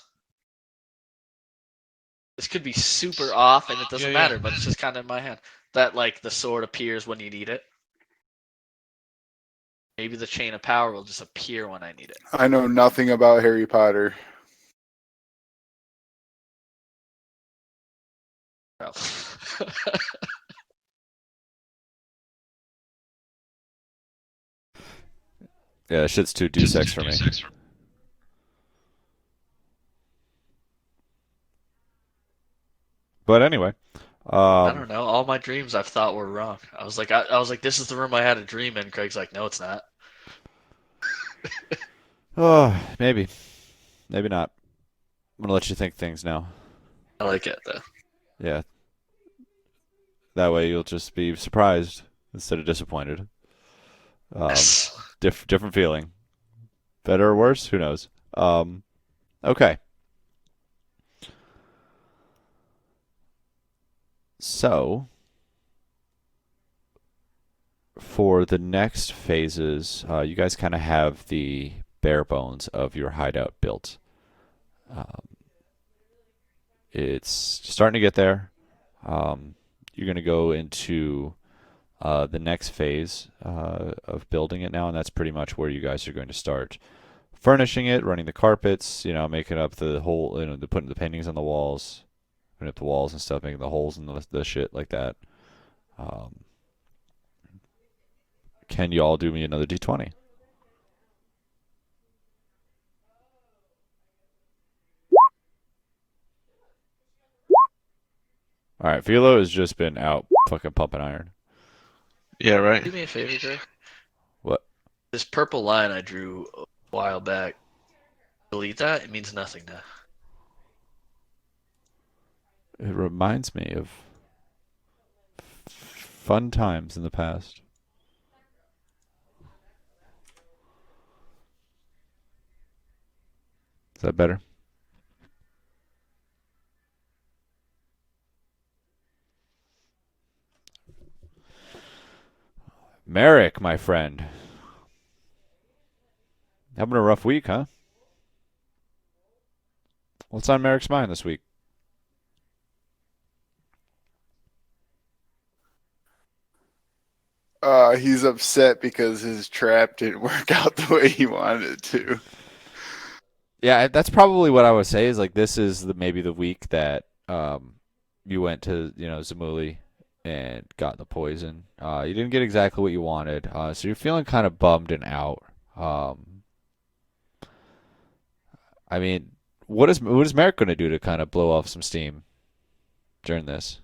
This could be super off, and it doesn't matter, but it's just kind of in my hand that like the sword appears when you need it. Maybe the chain of power will just appear when I need it. I know nothing about Harry Potter. Oh. Yeah, shit's too deus ex for me. But anyway, I don't know. All my dreams I've thought were wrong. I was like, this is the room I had a dream in. Craig's like, no, it's not. oh, maybe not. I'm gonna let you think things now. I like it though. Yeah, that way you'll just be surprised instead of disappointed. Yes. Different feeling. Better or worse? Who knows? Okay. So, for the next phases, you guys kind of have the bare bones of your hideout built. It's starting to get there. You're going to go into the next phase of building it now, and that's pretty much where you guys are going to start furnishing it, running the carpets, making up the whole, putting the paintings on the walls, putting up the walls and stuff, making the holes and the shit like that. Can you all do me another d20? All right, Philo has just been out fucking pumping iron. Yeah, right. Do me a favor, Greg. What? This purple line I drew a while back. Delete that. It means nothing now. It reminds me of fun times in the past. Is that better? Merrick, my friend. Having a rough week, huh? What's on Merrick's mind this week? He's upset because his trap didn't work out the way he wanted it to. Yeah, that's probably what I would say is like this is maybe the week that you went to, Zamuli and got the poison. You didn't get exactly what you wanted. So you're feeling kind of bummed and out. I mean, what is Merrick going to do to kind of blow off some steam during this?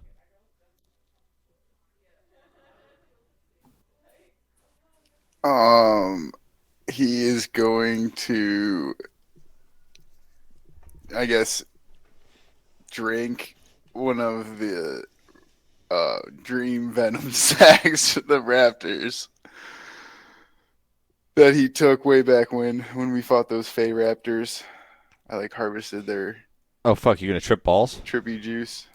He is going to, I guess, drink one of the dream venom sacs, the raptors, that he took way back when we fought those Fey raptors. I like harvested their Oh fuck, you're gonna trip balls? trippy juice.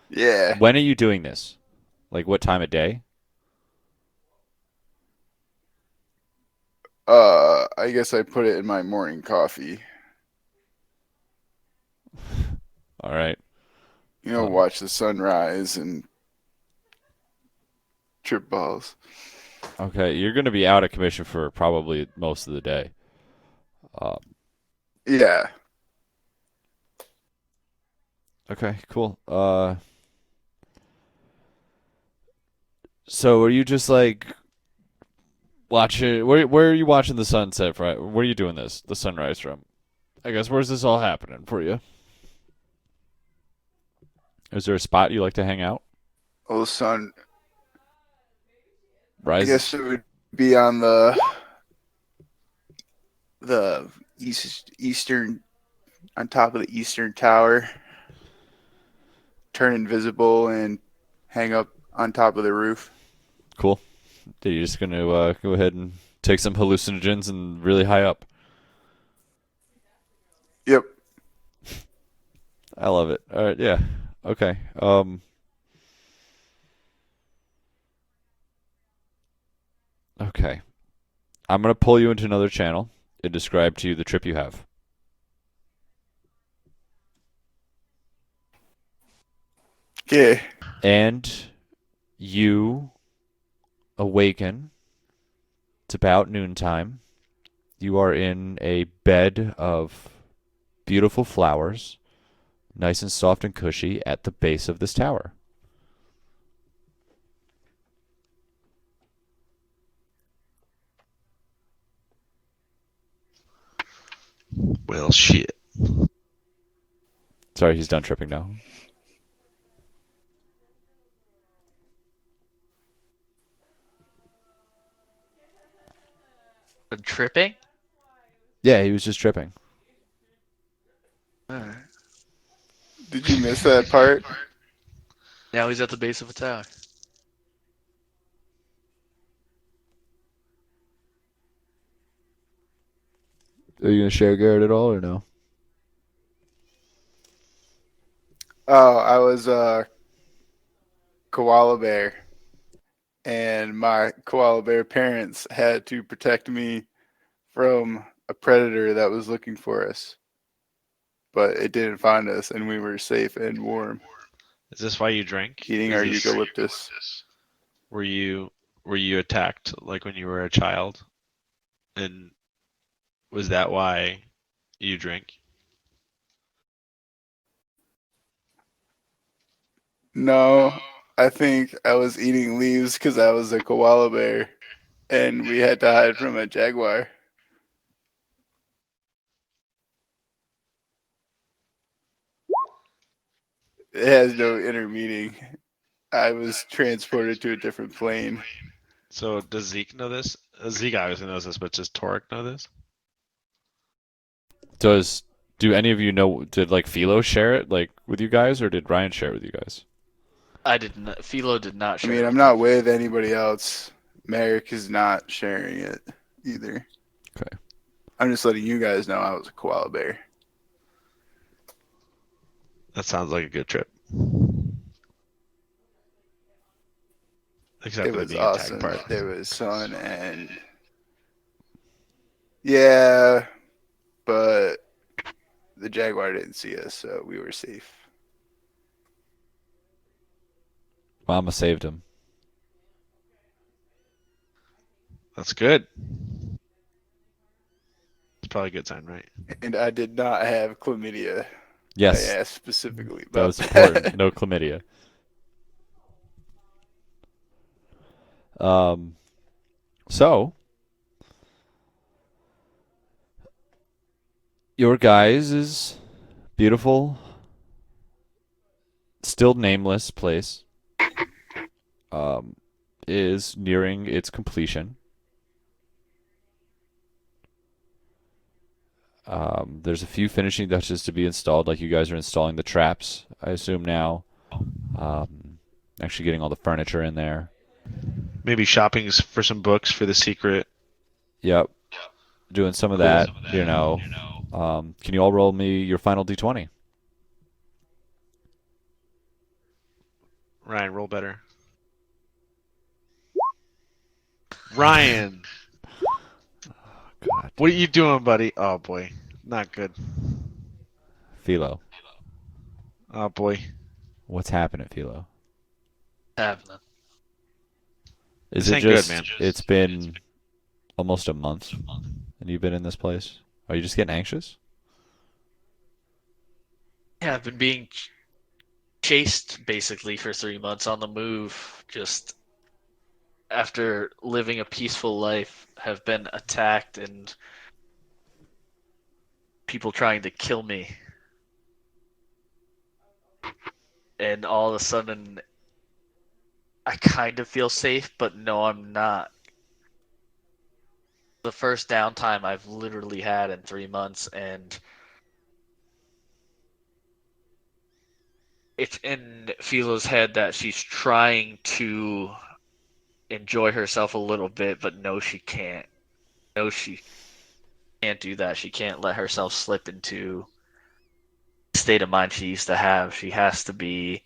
Yeah. When are you doing this? Like what time of day? I guess I put it in my morning coffee. All right. Watch the sunrise and trip balls. Okay, you're gonna be out of commission for probably most of the day. Yeah. Okay, cool. So are you just like watching? Where are you watching the sunset from? Where are you doing this? The sunrise from? I guess where's this all happening for you? Is there a spot you like to hang out? Well, sun. I Rise. guess it would be on the eastern, on top of the eastern tower. Turn invisible and hang up on top of the roof. Cool. Are you just gonna go ahead and take some hallucinogens and really high up? Yep. I love it. All right, yeah. Okay. Okay. I'm gonna pull you into another channel and describe to you the trip you have. Okay. And you awaken. It's about noontime. You are in a bed of beautiful flowers, nice and soft and cushy, at the base of this tower. Well, shit. Sorry, he's done tripping now. Tripping? Yeah, he was just tripping. Alright. Did you miss that part? Now he's at the base of a tower. Are you gonna share Garrett at all or no? Oh, I was a koala bear, and my koala bear parents had to protect me from a predator that was looking for us, but it didn't find us, and we were safe and warm, Is this why you drink? eating Is our this- eucalyptus. Were you attacked like when you were a child? And was that why you drink? No, I think I was eating leaves because I was a koala bear, and we had to hide from a jaguar. It has no inner meaning. I was transported to a different plane. So does Zeke know this? Zeke obviously knows this, but does Torek know this? Do any of you know? Did like Philo share it like with you guys, or did Ryan share it with you guys? I did not. Philo did not I share. mean, it I'm with not me. with anybody else. Merrick is not sharing it either. Okay. I'm just letting you guys know I was a koala bear. That sounds like a good trip. Except It for the was being attacked awesome. part. There was sun and yeah, but the jaguar didn't see us, so we were safe. Mama saved him. That's good. It's probably a good sign, right? And I did not have chlamydia. Yes, I asked specifically that about was important. No chlamydia. So your guys' is beautiful, still nameless place is nearing its completion. There's a few finishing touches to be installed, like you guys are installing the traps, I assume now. Actually getting all the furniture in there. Maybe shopping for some books for the secret. Yep, doing some of Cool. that. Can you all roll me your final d20? Ryan, roll better. Ryan, God, what are you doing, buddy? Oh boy, not good. Philo, Oh boy. what's happening, Philo? Happening. Is This it ain't good, just? man. It's been almost a month, and you've been in this place. Are you just getting anxious? Yeah, I've been being chased basically for 3 months on the move. Just after living a peaceful life, have been attacked and people trying to kill me. And all of a sudden, I kind of feel safe, but no, I'm not. The first downtime I've literally had in 3 months, and it's in Philo's head that she's trying to enjoy herself a little bit, but no, she can't. No, she can't do that. She can't let herself slip into the state of mind she used to have. She has to be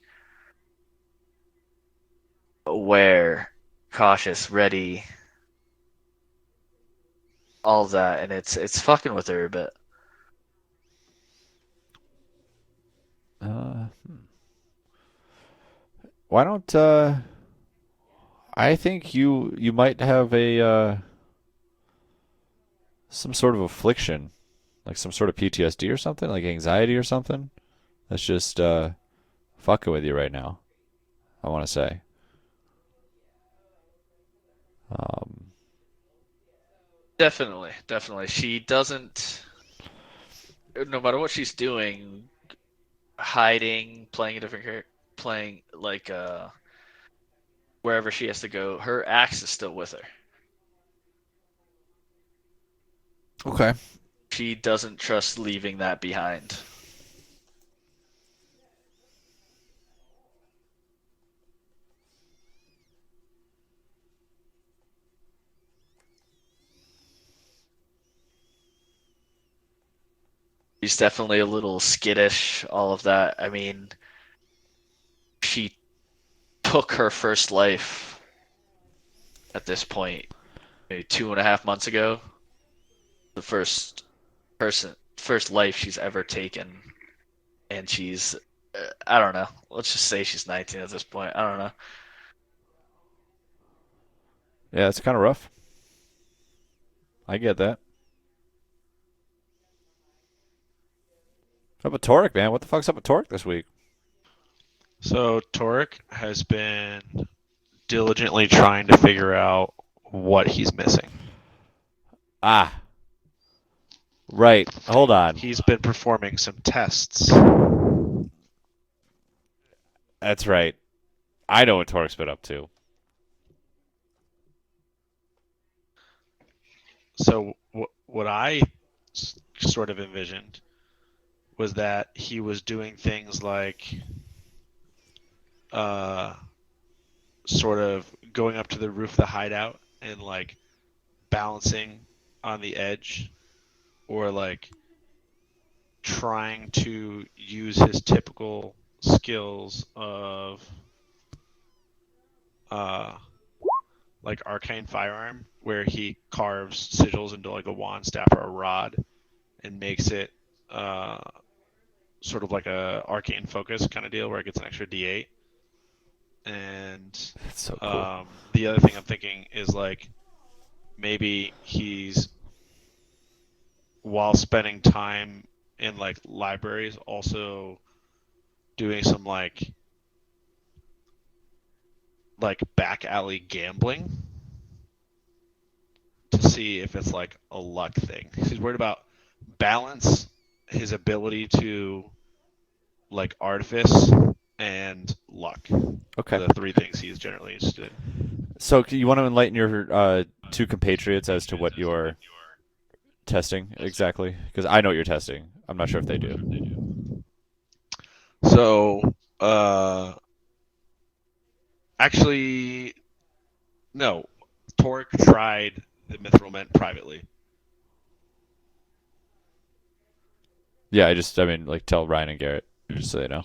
aware, cautious, ready, all of that, and it's fucking with her a bit. Uh, why don't I think you might have a some sort of affliction, like some sort of PTSD or something, like anxiety or something. That's just fucking with you right now. I want to say. Um, Definitely, definitely. She doesn't, no matter what she's doing, hiding, playing a different character, playing like wherever she has to go, her axe is still with her. okay. She doesn't trust leaving that behind. She's definitely a little skittish, all of that. I mean, she took her first life at this point, maybe 2.5 months ago. The first life she's ever taken, and she's, I don't know. Let's just say she's 19 at this point. I don't know. Yeah, it's kind of rough. I get that. How about Torek, man? What the fuck's up with Torek this week? So Torek has been diligently trying to figure out what he's missing. Ah, right. Hold on. He's been performing some tests. That's right. I know what Torek's been up to. So what I sort of envisioned was that he was doing things like sort of going up to the roof of the hideout and like balancing on the edge, or like trying to use his typical skills of like arcane firearm, where he carves sigils into like a wand, staff, or a rod, and makes it sort of like a arcane focus kind of deal, where it gets an extra D8. And That's so cool. the other thing I'm thinking is like maybe he's, while spending time in like libraries, also doing some like back alley gambling to see if it's like a luck thing. He's worried about balance, his ability to like artifice, and luck. Okay. The three things he's generally interested in. So you want to enlighten your two compatriots as to what your testing exactly? Because I know what you're testing. I'm not sure if they do. So, actually, no. Torque tried the mithril mint privately. Yeah, I mean, like, tell Ryan and Garrett, just so they know.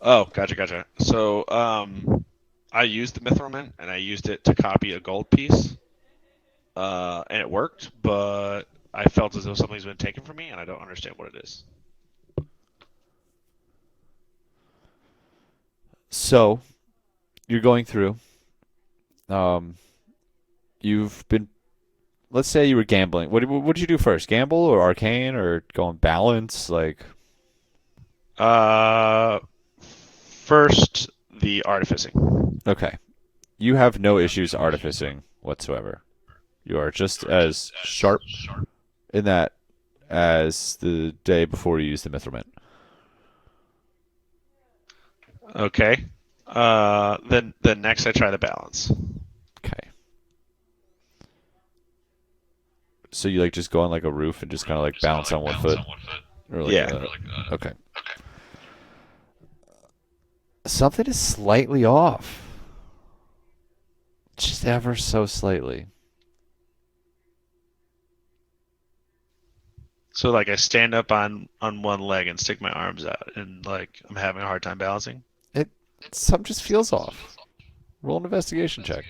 Oh, gotcha. So, I used the mithril mint and I used it to copy a gold piece, and it worked, but I felt as though something's been taken from me and I don't understand what it is. So, you're going through. Um, you've been, let's say you were gambling. What did you do first? Gamble or arcane or go on balance? Like, Uh, First, the artificing. okay. You have no issues artificing whatsoever. You are just as sharp in that as the day before you used the mithril mint. Okay. Then next I try the balance. Okay. So you like just go on like a roof and just kind of like bounce on one foot, or like Yeah. okay. Something is slightly off, just ever so slightly. So like I stand up on one leg and stick my arms out, and like I'm having a hard time balancing. Something just feels off. Roll an investigation check.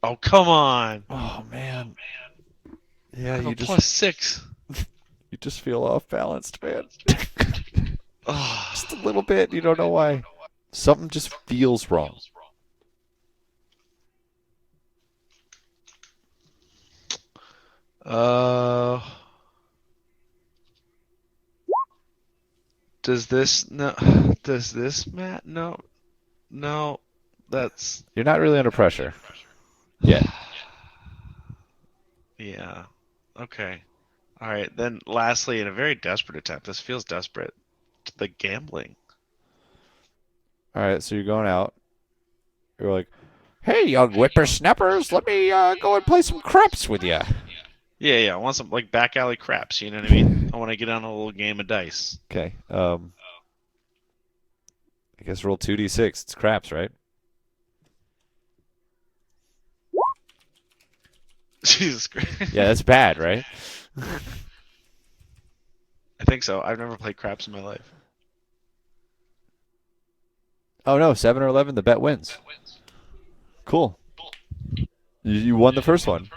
Oh, come on! Oh man. Yeah, I have you a just +6. you just feel off balanced, man. Oh. Just a little bit. You don't know why. Something just feels wrong. Uh, does this no? Does this Matt? No, no. That's You're not really under pressure yet. yeah. Okay. All right. Then, lastly, in a very desperate attempt, this feels desperate. The gambling. All right, so you're going out. You're like, "Hey, young whippersnappers, let me go and play some craps with you." Yeah. I want some like back alley craps. You know what I mean? I want to get on a little game of dice. Okay. I guess roll 2d6. It's craps, right? Jesus Christ. Yeah, that's bad, right? I think so. I've never played craps in my life. Oh no, 7 or 11, the bet wins. Cool. You won the first one.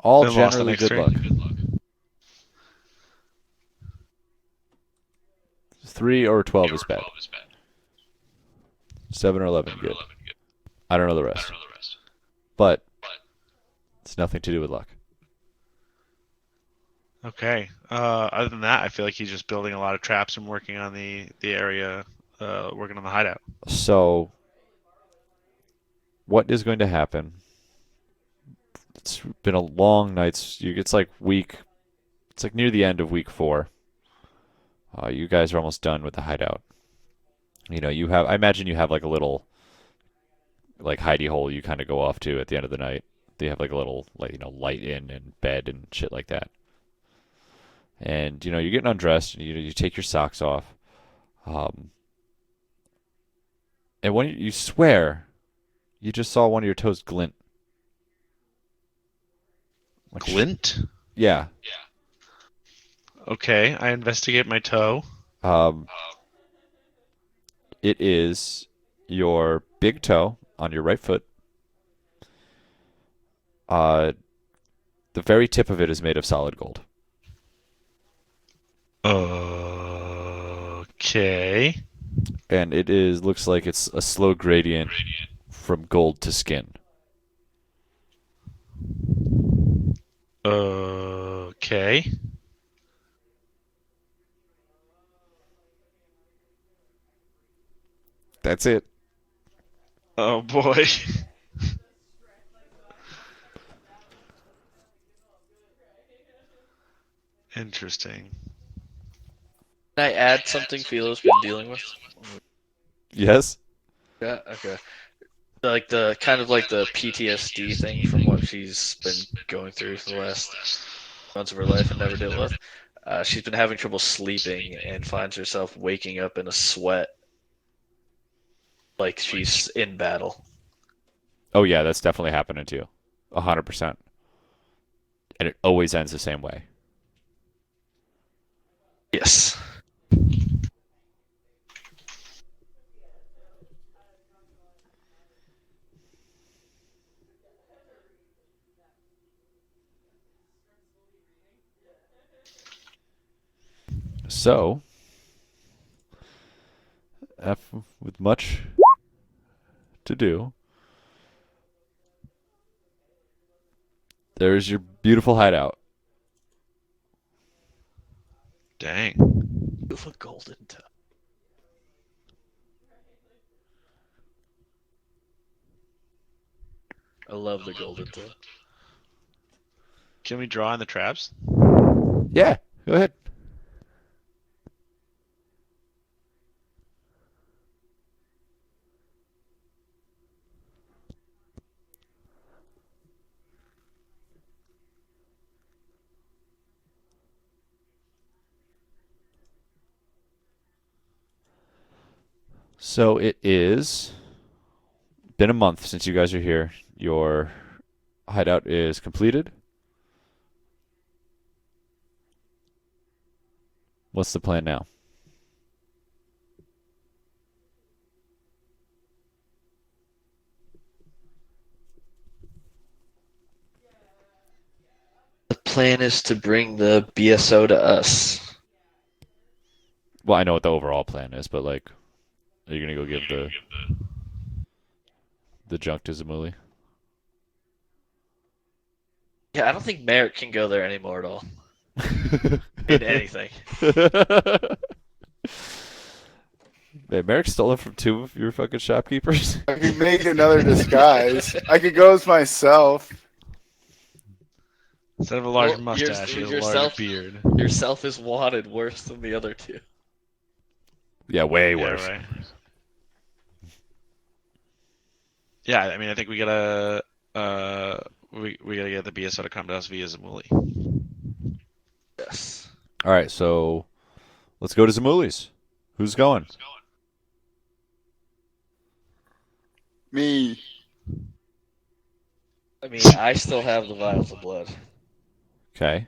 All Then lost the generally next good three. luck. 3 or 12 is bad. 7 or 11 good. I don't know the rest. But it's nothing to do with luck. Okay. Other than that, I feel like he's just building a lot of traps and working on the area, working on the hideout. So what is going to happen? It's been a long night. It's like it's like near the end of week 4. You guys are almost done with the hideout. You know, I imagine you have like a little like hidey hole you kind of go off to at the end of the night. They have like a little like light in and bed and shit like that. And you're getting undressed and you take your socks off. And when you swear you just saw one of your toes glint. Like, Glint? yeah. Okay, I investigate my toe. It is your big toe on your right foot. The very tip of it is made of solid gold. Okay. And looks like it's a slow gradient from gold to skin. Okay. That's it. Oh boy. Interesting. Can I add something Philo's been dealing with? Yes. Yeah, okay. Like the kind of like the PTSD thing from what she's been going through for the last months of her life and never dealt with. She's been having trouble sleeping and finds herself waking up in a sweat like she's in battle. Oh yeah, that's definitely happening to you. 100%. And it always ends the same way. Yes. So, with much to do, there's your beautiful hideout. Dang. Beautiful golden toe. I love the golden toe. Can we draw in the traps? Yeah, go ahead. So it is been a month since you guys are here. Your hideout is completed. What's the plan now? The plan is to bring the BSO to us. Well, I know what the overall plan is, but like, are you gonna go give the junk to Zamuli? Yeah, I don't think Merrick can go there anymore at all. In anything. Man, Merrick stole it from two of your fucking shopkeepers. I could make another disguise. I could go as myself. Instead of a large Well, mustache, he has a yourself- large beard. Yourself is wanted worse than the other two. Yeah, way Yeah, worse. right. Yeah, I mean, I think we gotta we gotta get the BSO to come to us via Zamuli. Yes. All right, so let's go to Zamuli's. Who's going? Me. I mean, I still have the vials of blood. Okay.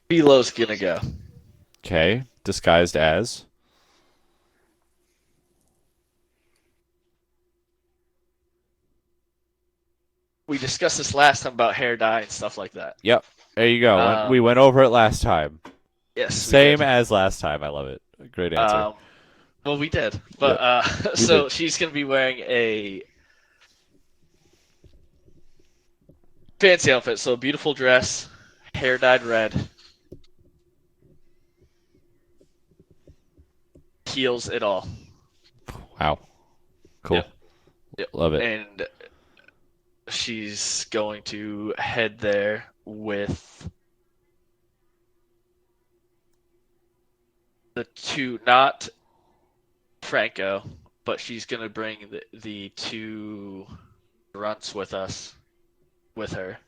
Philo's gonna go. Okay. Disguised as. We discussed this last time about hair dye and stuff like that. Yep. There you go. We went over it last time. Yes. Same as last time. I love it. Great answer. Well, we did, but so she's gonna be wearing a fancy outfit. So a beautiful dress, hair dyed red, heels, it all. Wow. Cool. Yep. Love it. And she's going to head there with the two, not Franco, but she's going to bring the two grunts with her.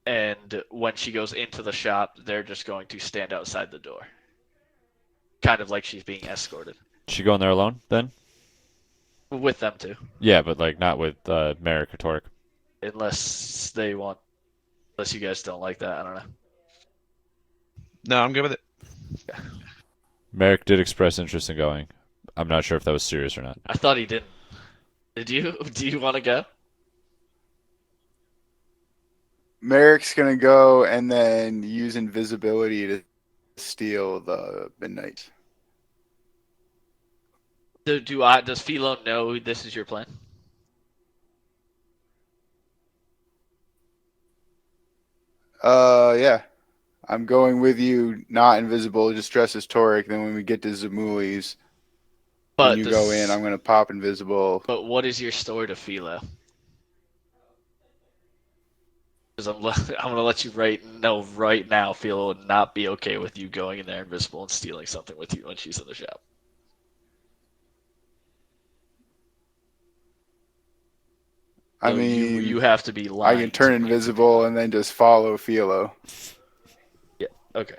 And when she goes into the shop, they're just going to stand outside the door. Kind of like she's being escorted. She going there alone then? With them too. Yeah, but like not with Merrick or Torque. Unless you guys don't like that, I don't know. No, I'm good with it. Merrick did express interest in going. I'm not sure if that was serious or not. I thought he didn't. Did you? Do you want to go? Merrick's gonna go and then use invisibility to steal the midnight. Does Philo know this is your plan? Yeah. I'm going with you, not invisible, just dress as Toric. Then when we get to Zamuli's, when you go in, I'm gonna pop invisible. But what is your story to Philo? Because I'm gonna let you know right now, Philo would not be okay with you going in there invisible and stealing something with you when she's in the shop. I So mean, you have to be I lying. can turn to me. invisible and then just follow Philo. Yeah. Okay.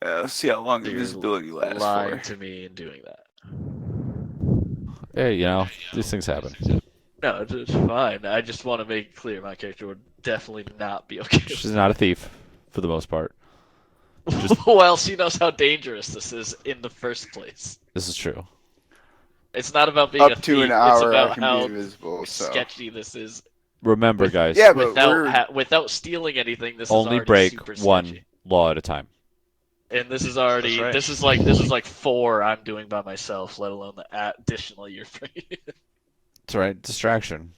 Let's see how long So you're invisibility lasts lying for. to me and doing that. Hey, these things happen. No, it's fine. I just want to make it clear my character would definitely not be okay with She's not a thief, for the most part. that. Well, she knows how dangerous this is in the first place. This is true. It's not about being a Up to an thief. It's hour, I about can be how invisible. So sketchy this is. Remember, guys, yeah, but we're Without stealing anything, this only is already break super one sketchy. law at a time. And this is already right. this is like 4 I'm doing by myself, let alone the additional you're bringing. That's right. Distraction.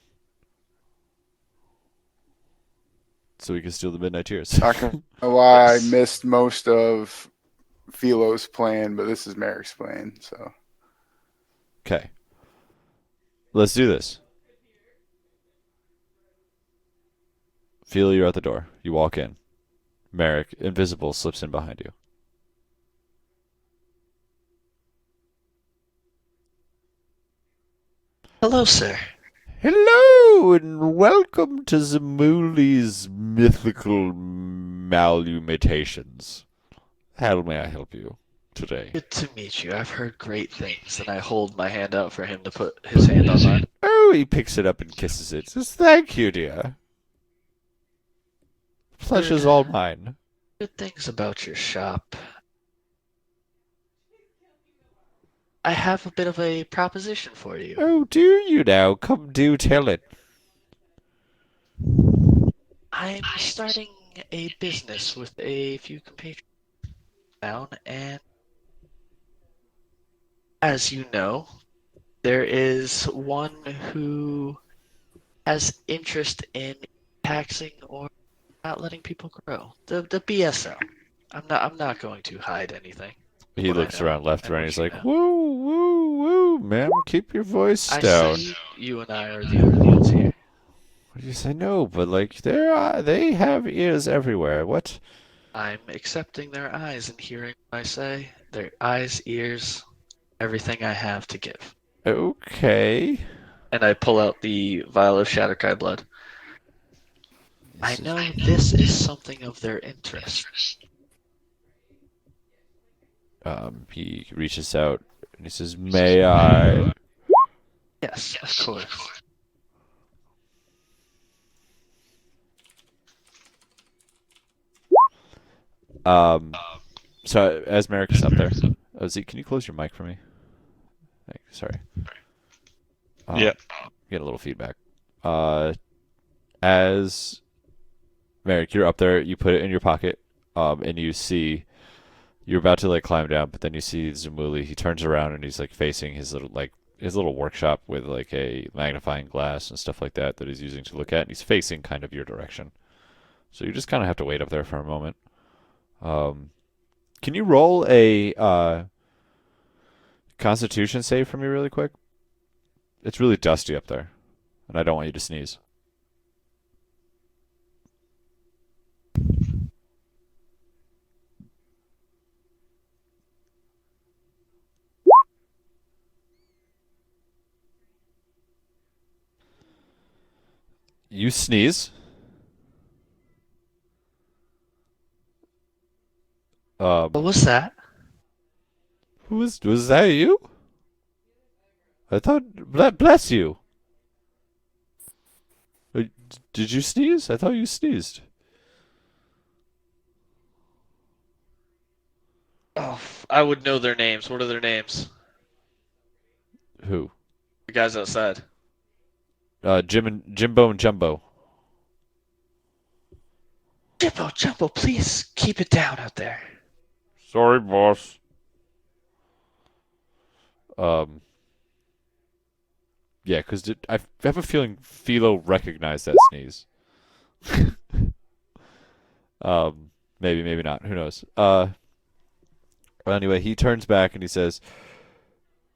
So we can steal the midnight tears. I don't know why Yes. I missed most of Philo's plan, but this is Merrick's plan. So Okay. Let's do this. Feel you're at the door. You walk in. Merrick, invisible, slips in behind you. Hello, sir. Hello, and welcome to Zamuli's mythical malumitations. How may I help you today? Good to meet you. I've heard great things, and I hold my hand out for him to put his hand on mine. Oh, he picks it up and kisses it. Says, thank you, dear. Pleasure's all mine. Good things about your shop. I have a bit of a proposition for you. Oh, do you now? Come, do tell it. I'm starting a business with a few compatriots down, and as you know, there is one who has interest in taxing or not letting people grow. The BSO. I'm not going to hide anything. He What I looks know around left and and right. what He's you like, know. woo, woo, woo, ma'am, keep your voice I down. see you and I are the only ones here. What do you say? No, but like, they have ears everywhere. What? I'm accepting their eyes and hearing what I say. Their eyes, ears, everything I have to give. Okay. And I pull out the vial of Shatterkai blood. I This is- know this is something of their interest. He reaches out and he says, may I? Yes, of course. So as Merrick is up there, Zeke, can you close your mic for me? Sorry. Yeah. Get a little feedback. As Merrick, you're up there, you put it in your pocket, and you see you're about to like climb down, but then you see Zamuli. He turns around and he's like facing his little workshop with like a magnifying glass and stuff like that he's using to look at, and he's facing kind of your direction. So you just kind of have to wait up there for a moment. Can you roll a Constitution save for me really quick? It's really dusty up there, and I don't want you to sneeze. You sneeze. What was that? Was that you? I thought, bless you. Did you sneeze? I thought you sneezed. Oh, I would know their names. What are their names? Who? The guys outside. Jimbo and Jumbo. Jumbo, please keep it down out there. Sorry, boss. Yeah, because I have a feeling Philo recognized that sneeze. Maybe, maybe not. Who knows? Well, anyway, he turns back and he says,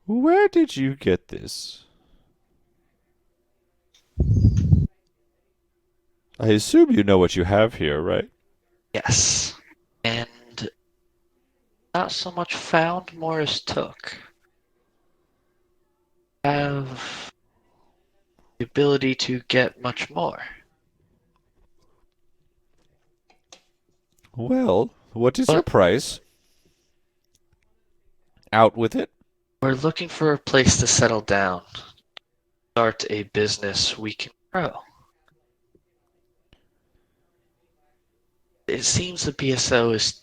"Where did you get this?" I assume you know what you have here, right? Yes. And not so much found, more as took. Have the ability to get much more. Well, what is your What? price? Out with it. We're looking for a place to settle down. Start a business we can grow. It seems the BSO is.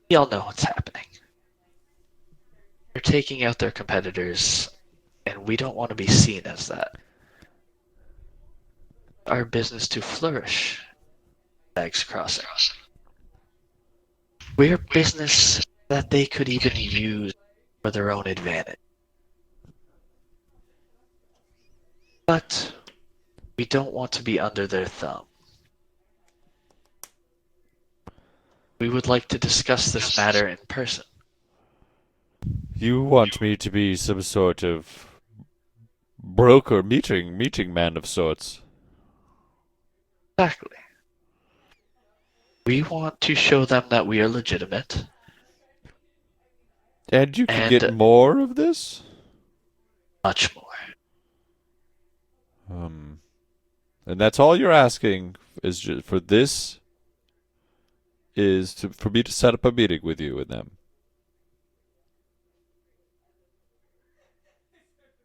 We all know what's happening. They're taking out their competitors, and we don't want to be seen as that. Our business to flourish. Bags crossing. We're business that they could even use for their own advantage. But we don't want to be under their thumb. We would like to discuss this matter in person. You want me to be some sort of broker meeting man of sorts. Exactly. We want to show them that we are legitimate. And you can And get more of this? much more. And that's all you're asking is just for this is for me to set up a meeting with you and them.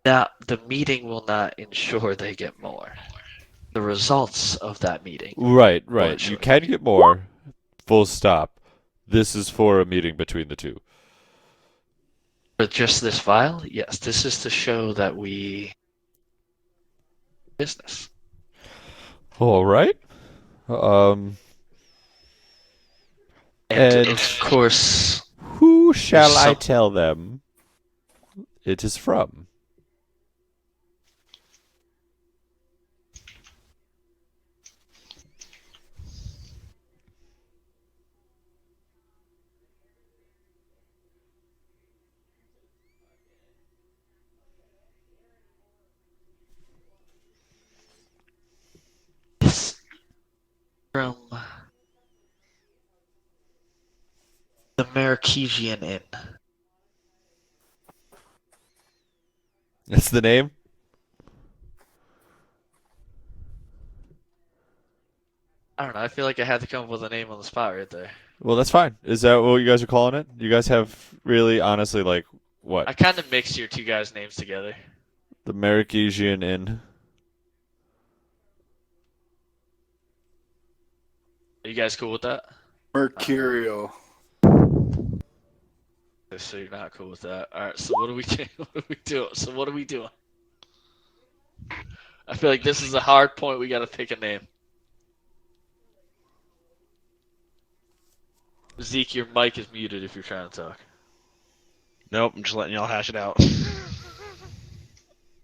Now, the meeting will not ensure they get more. The results of that meeting. Right. Well, You can get more. Full stop. This is for a meeting between the two. For just this vial? Yes, this is to show that we business. All right. And And of course, who shall I some- tell them it is from? it's from the Marquesian Inn. That's the name? I don't know. I feel like I had to come up with a name on the spot right there. Well, that's fine. Is that what you guys are calling it? You guys have really, honestly, like, what? I kind of mixed your two guys' names together. The Marquesian Inn. Are you guys cool with that? Mercurial. So you're not cool with that. All right. So what are we doing? What are we doing? I feel like this is a hard point. We got to pick a name. Zeke, your mic is muted if you're trying to talk. Nope, I'm just letting y'all hash it out.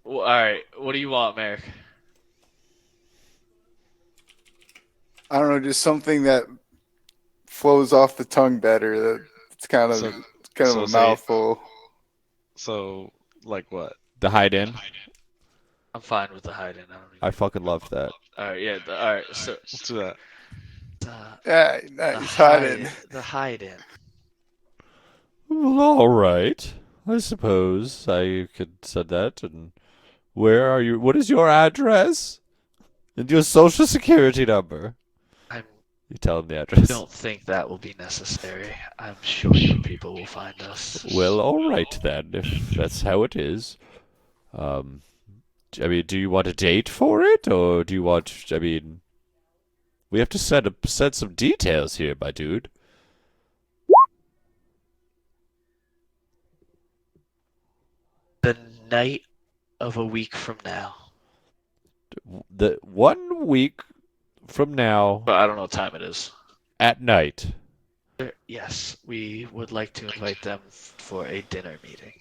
Well, all right. What do you want, Merrick? I don't know, just something that flows off the tongue better. That it's kind of so a say- mouthful. So, like what? The Hyde Inn. I'm fine with the Hyde Inn. I fucking love that. All right. Yeah. All right. So Let's do that. Yeah, the nice. Hot in. The Hyde Inn. Well, all right. I suppose I could said that. And where are you? What is your address? And your social security number? I You tell them the address. don't think that will be necessary. I'm sure people will find us. Well, all right then, if that's how it is. I mean, do you want a date for it, or do you want? I mean, we have to set some details here, my dude. The night of a week from now. The 1 week from now But I don't know what time it is. at night. Yes, we would like to invite them for a dinner meeting.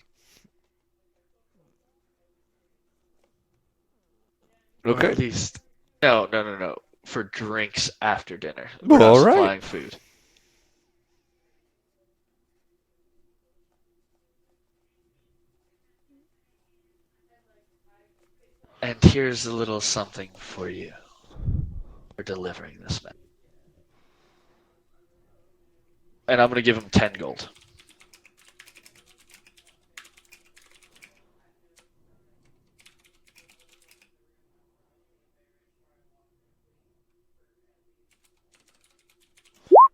Or Okay. at least, no. For drinks after dinner. Well, We're not all right. supplying food. And here's a little something for you. for delivering this man. And I'm going to give him 10 gold.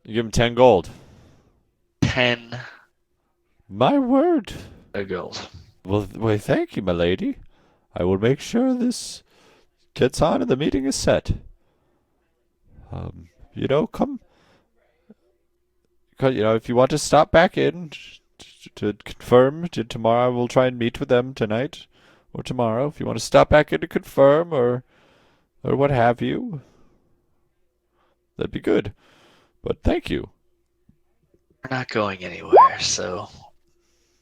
You give him 10 gold. 10 My word. gold. Well, thank you, my lady. I will make sure this gets on and the meeting is set. Come. If you want to stop back in to confirm, tomorrow I will try and meet with them tonight or tomorrow. If you want to stop back in to confirm or what have you, that'd be good. But thank you. We're not going anywhere, so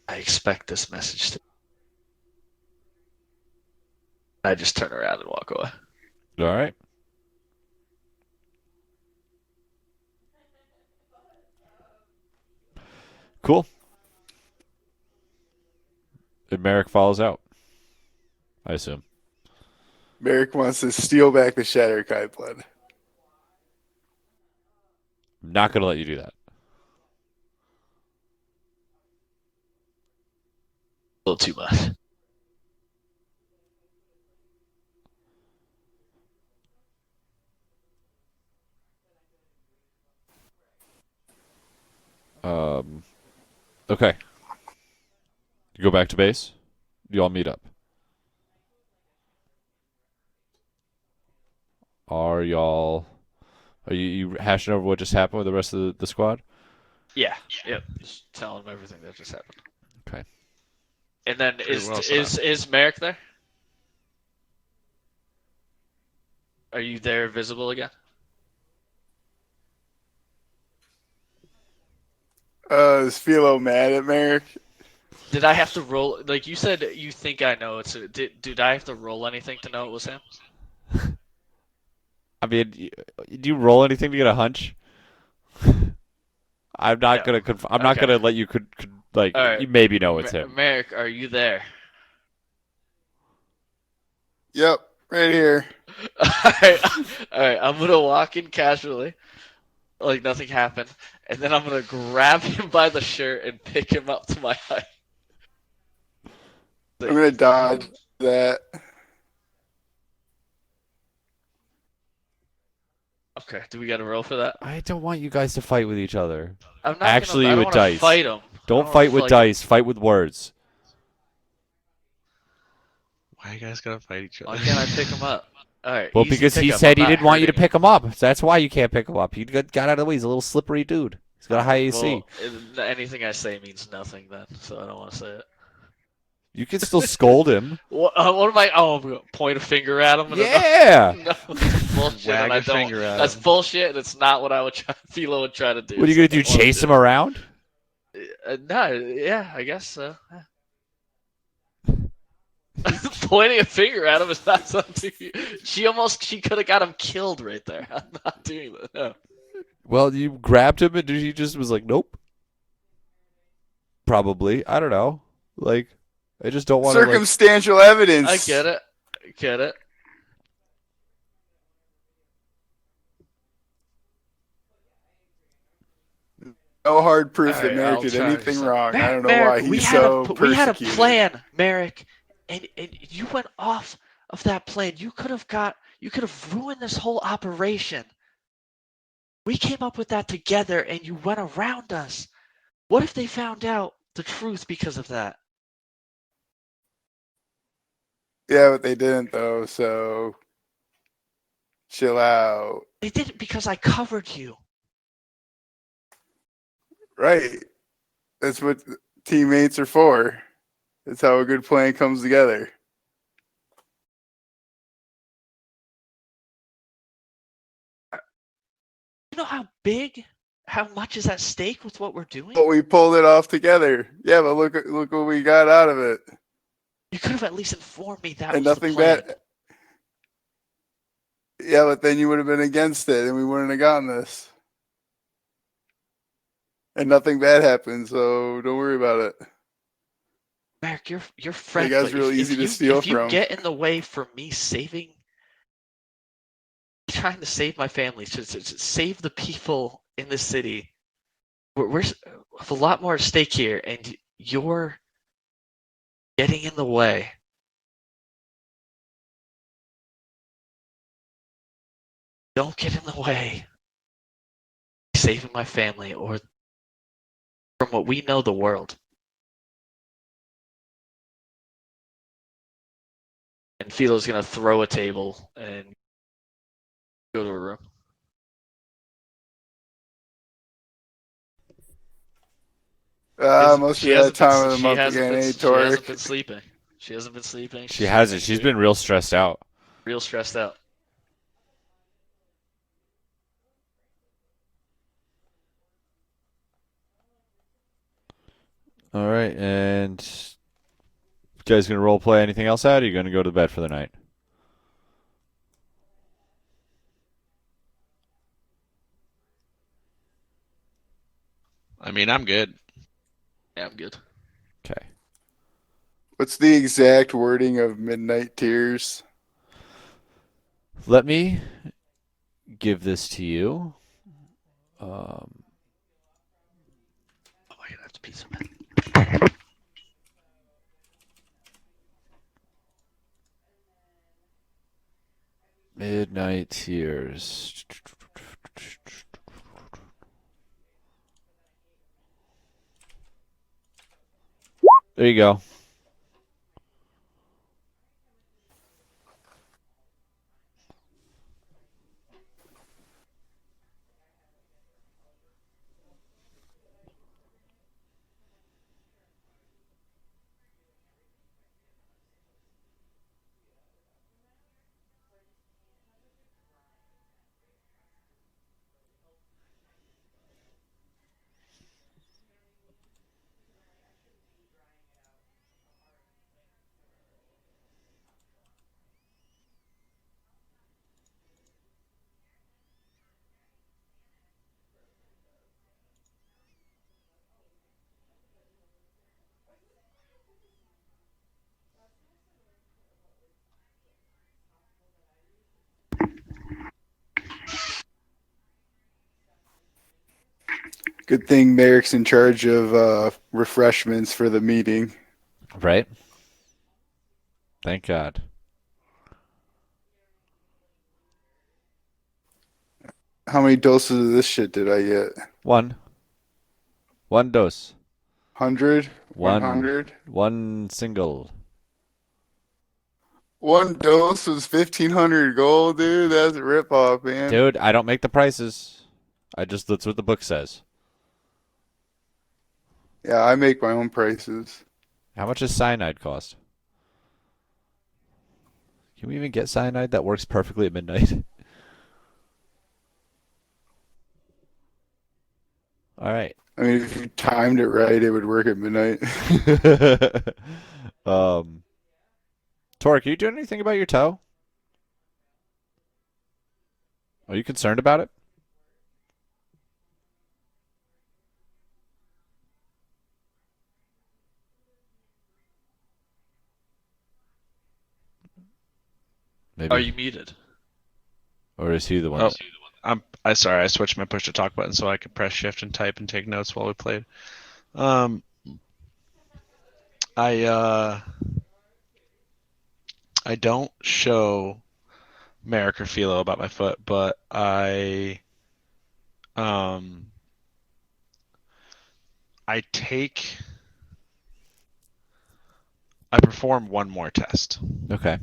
I expect this message to. I just turn around and walk away. All right. Cool. And Merrick follows out, I assume. Merrick wants to steal back the Shatterkai blood. I'm not going to let you do that. A little too much. Okay. You go back to base. You all meet up. Are you hashing over what just happened with the rest of the squad? Yeah. Yep. Just tell him everything that just happened. Okay. And then Pretty well set up. is Merrick there? Are you there visible again? Is Philo mad at Merrick? Did I have to roll? Like you said, you think I know it's. Did I have to roll anything to know it was him? I mean, do you roll anything to get a hunch? I'm not No. gonna. I'm not Okay. gonna let you. All right. You maybe know it's him. Merrick, are you there? Yep, right here. All right. All right. I'm gonna walk in casually, like nothing happened, and then I'm gonna grab him by the shirt and pick him up to my height. I'm gonna dodge that. Okay. Do we got to roll for that? I don't want you guys to fight with each other. I'm not Actually, gonna, I don't with wanna dice. Fight him. Don't fight with dice. Fight with words. Why you guys gotta fight each other? Why can't I pick him up? All right. Well, easy because he pickup. said I'm he not didn't want you to hurting pick him up. So that's why you can't pick him up. He got out of the way. He's a little slippery dude. He's got a high AC. Well, anything I say means nothing then, so I don't want to say it. You can still scold him. What am I? Oh, I'm gonna point a finger at him. Yeah. No, that's bullshit. Wag And a I don't. finger at That's him. bullshit. And it's not what I would try. Philo would try to do. What are you gonna do? Chase him around? No. Yeah, I guess so. Pointing a finger at him is not something. She could have got him killed right there. I'm not doing that. No. Well, you grabbed him and he just was like, nope. Probably. I don't know. Like, I just don't want to. Circumstantial evidence. I get it. I get it. No hard proof All that right, Merrick I'll did try anything something. wrong. I don't know Merrick, why he's so we had a persecuted. plan, Merrick, and you went off of that plan. You could have ruined this whole operation. We came up with that together, and you went around us. What if they found out the truth because of that? Yeah, but they didn't though. So chill out. They did it because I covered you. Right. That's what teammates are for. That's how a good plan comes together. You know how much is at stake with what we're doing? But we pulled it off together. Yeah, but look what we got out of it. You could have at least informed me that And was the nothing plan. bad. Yeah, but then you would have been against it, and we wouldn't have gotten this. And nothing bad happened, so don't worry about it. Merrick, you're friend. guy's but real if easy to you, steal if you from. get in the way for me saving, trying to save my family, to save the people in the city. We're have a lot more at stake here, and you're getting in the way. Don't get in the way. Saving my family, or from what we know, the world. And Philo's gonna throw a table and go to her room. Most She of that hasn't been. time of the She month hasn't again, been. eh, She hasn't been Torek? sleeping. She hasn't been sleeping. She hasn't. She's been real stressed out. real stressed out. All right, and you guys gonna role play anything else out? Or are you gonna go to bed for the night? I mean, I'm good. Yeah, I'm good. Okay. What's the exact wording of Midnight Tears? Let me give this to you. Oh, I have to pee some bed. Midnight Tears. There you go. Good thing Merrick's in charge of refreshments for the meeting. Right? Thank God. How many doses of this shit did I get? One dose. 100? One 100? single. One dose was 1,500 gold, dude. That's a ripoff, man. Dude, I don't make the prices. That's what the book says. Yeah, I make my own prices. How much does cyanide cost? Can we even get cyanide that works perfectly at midnight? All right. I mean, if you timed it right, it would work at midnight. Torque, are you doing anything about your toe? Are you concerned about it? Maybe. Are you muted? Or is he the one? Oh, I sorry. I switched my push to talk button so I could press shift and type and take notes while we played. I don't show Merrick or Philo about my foot, but I perform one more test. Okay.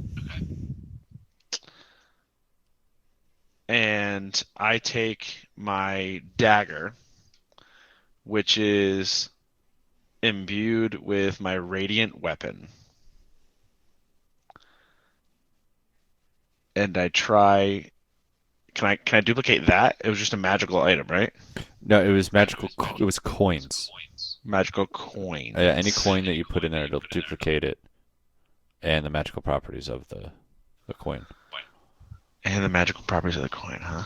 And I take my dagger, which is imbued with my radiant weapon. And I try. Can I duplicate that? It was just a magical item, right? No, it was magical. It was coins. Magical coin. Yeah, any coin that you put in there, it'll duplicate it, and the magical properties of the coin. And the magical properties of the coin, huh?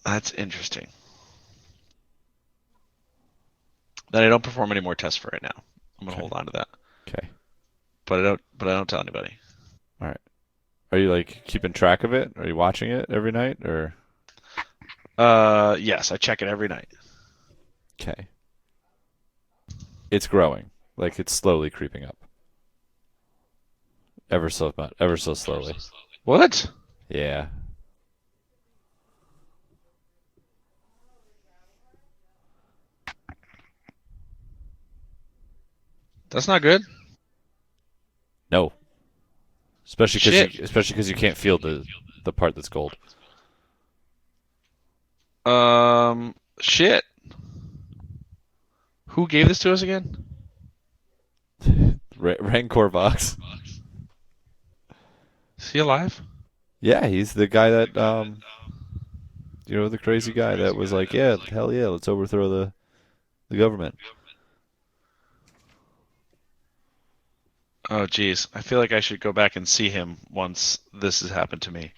That's interesting. Then I don't perform any more tests for right now. I'm gonna hold on to that. Okay. but I don't tell anybody. Are you like keeping track of it? Are you watching it every night or? Yes, I check it every night. Okay. It's growing. Like it's slowly creeping up. Ever so slowly. What? Yeah. That's not good. No. Shit. Especially because you can't feel the part that's gold. Shit. Who gave this to us again? Rancor Vox. Is he alive? Yeah, he's the guy that the crazy guy that was like, yeah, hell yeah, let's overthrow the government. Oh, geez. I feel like I should go back and see him once this has happened to me.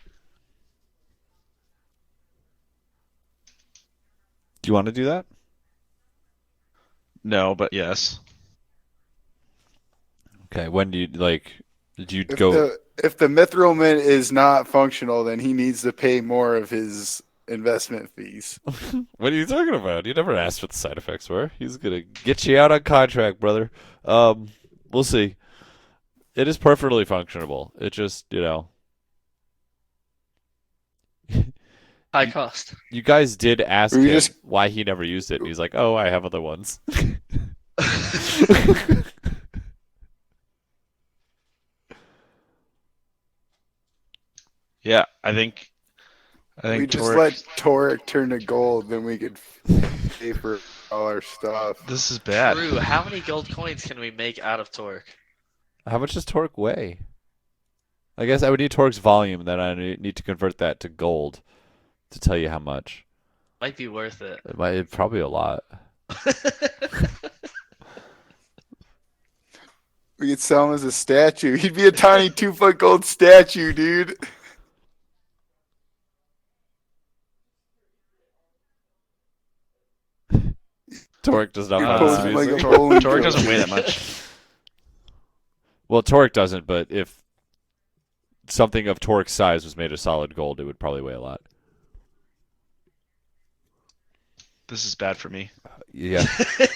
Do you want to do that? No, but yes. Okay. When do you like? Did you If go? the mithril mint is not functional, then he needs to pay more of his investment fees. What are you talking about? You never asked what the side effects were. He's gonna get you out on contract, brother. We'll see. It is perfectly functionable. It just, High cost. you guys did ask We him just- why he never used it, and he's like, "Oh, I have other ones." Yeah, I think We just Torek. let Torek turn to gold, then we could pay for all our stuff. This is bad. Drew, how many gold coins can we make out of Torque? How much does Torque weigh? I guess I would need Torque's volume, then I need to convert that to gold to tell you how much. Might be worth it. Probably a lot. We could sell him as a statue. He'd be a tiny 2-foot gold statue, dude. Torque does not Uh, find this Pose him like amusing. a bowling Torek pin. doesn't weigh that much. Well, Torque doesn't, but if something of Torque's size was made of solid gold, it would probably weigh a lot. This is bad for me. Yeah,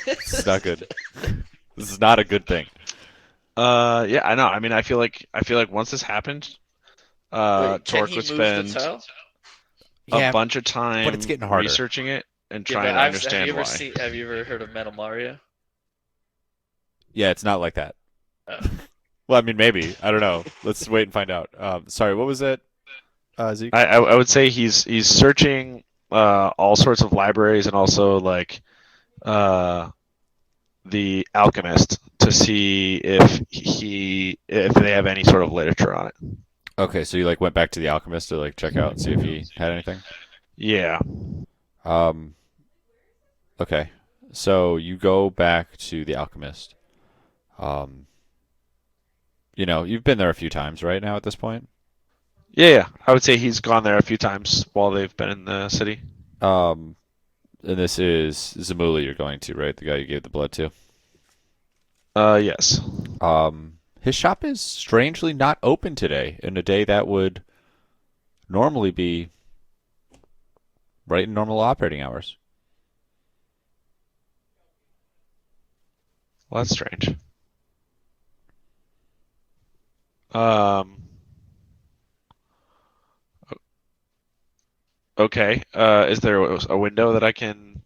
this is not good. This is not a good thing. Yeah, I know. I mean, I feel like once this happened, Wait, can Torque he would move the spend toe? a bunch of time but it's getting harder. researching it and Yeah, trying but to have understand you ever why. have you ever heard of Metal Mario? Yeah, it's not like that. Oh. Well, I mean, maybe. I don't know. Let's wait and find out. Sorry, what was it, Zeke? I would say he's searching all sorts of libraries and also like the Alchemist to see if they have any sort of literature on it. Okay, so you like went back to the Alchemist to like check out and see if he had anything. Yeah. Okay, so you go back to the Alchemist. You've been there a few times, right now at this point. Yeah. I would say he's gone there a few times while they've been in the city. And this is Zamuli you're going to, right? The guy you gave the blood to. Yes. His shop is strangely not open today, in a day that would normally be right in normal operating hours. Well, that's strange. Okay. Is there a window that I can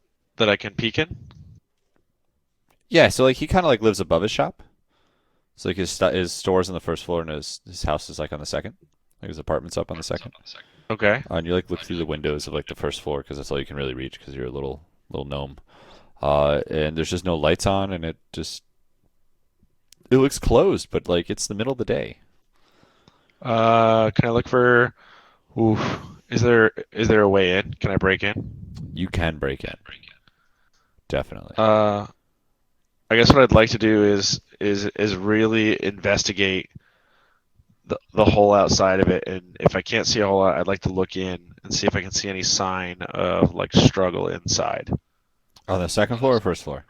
peek in? Yeah, so like he kind of like lives above his shop. So like his store's on the first floor and his house is like on the second. Like his apartment's up on the second. Okay. And you like look through the windows of like the first floor because that's all you can really reach because you're a little gnome. And there's just no lights on and it looks closed, but like it's the middle of the day. Can I look for? Ooh, is there a way in? Can I break in? You can break in. Definitely. I guess what I'd like to do is really investigate the whole outside of it, and if I can't see a whole lot, I'd like to look in and see if I can see any sign of like struggle inside. On the second floor or first floor?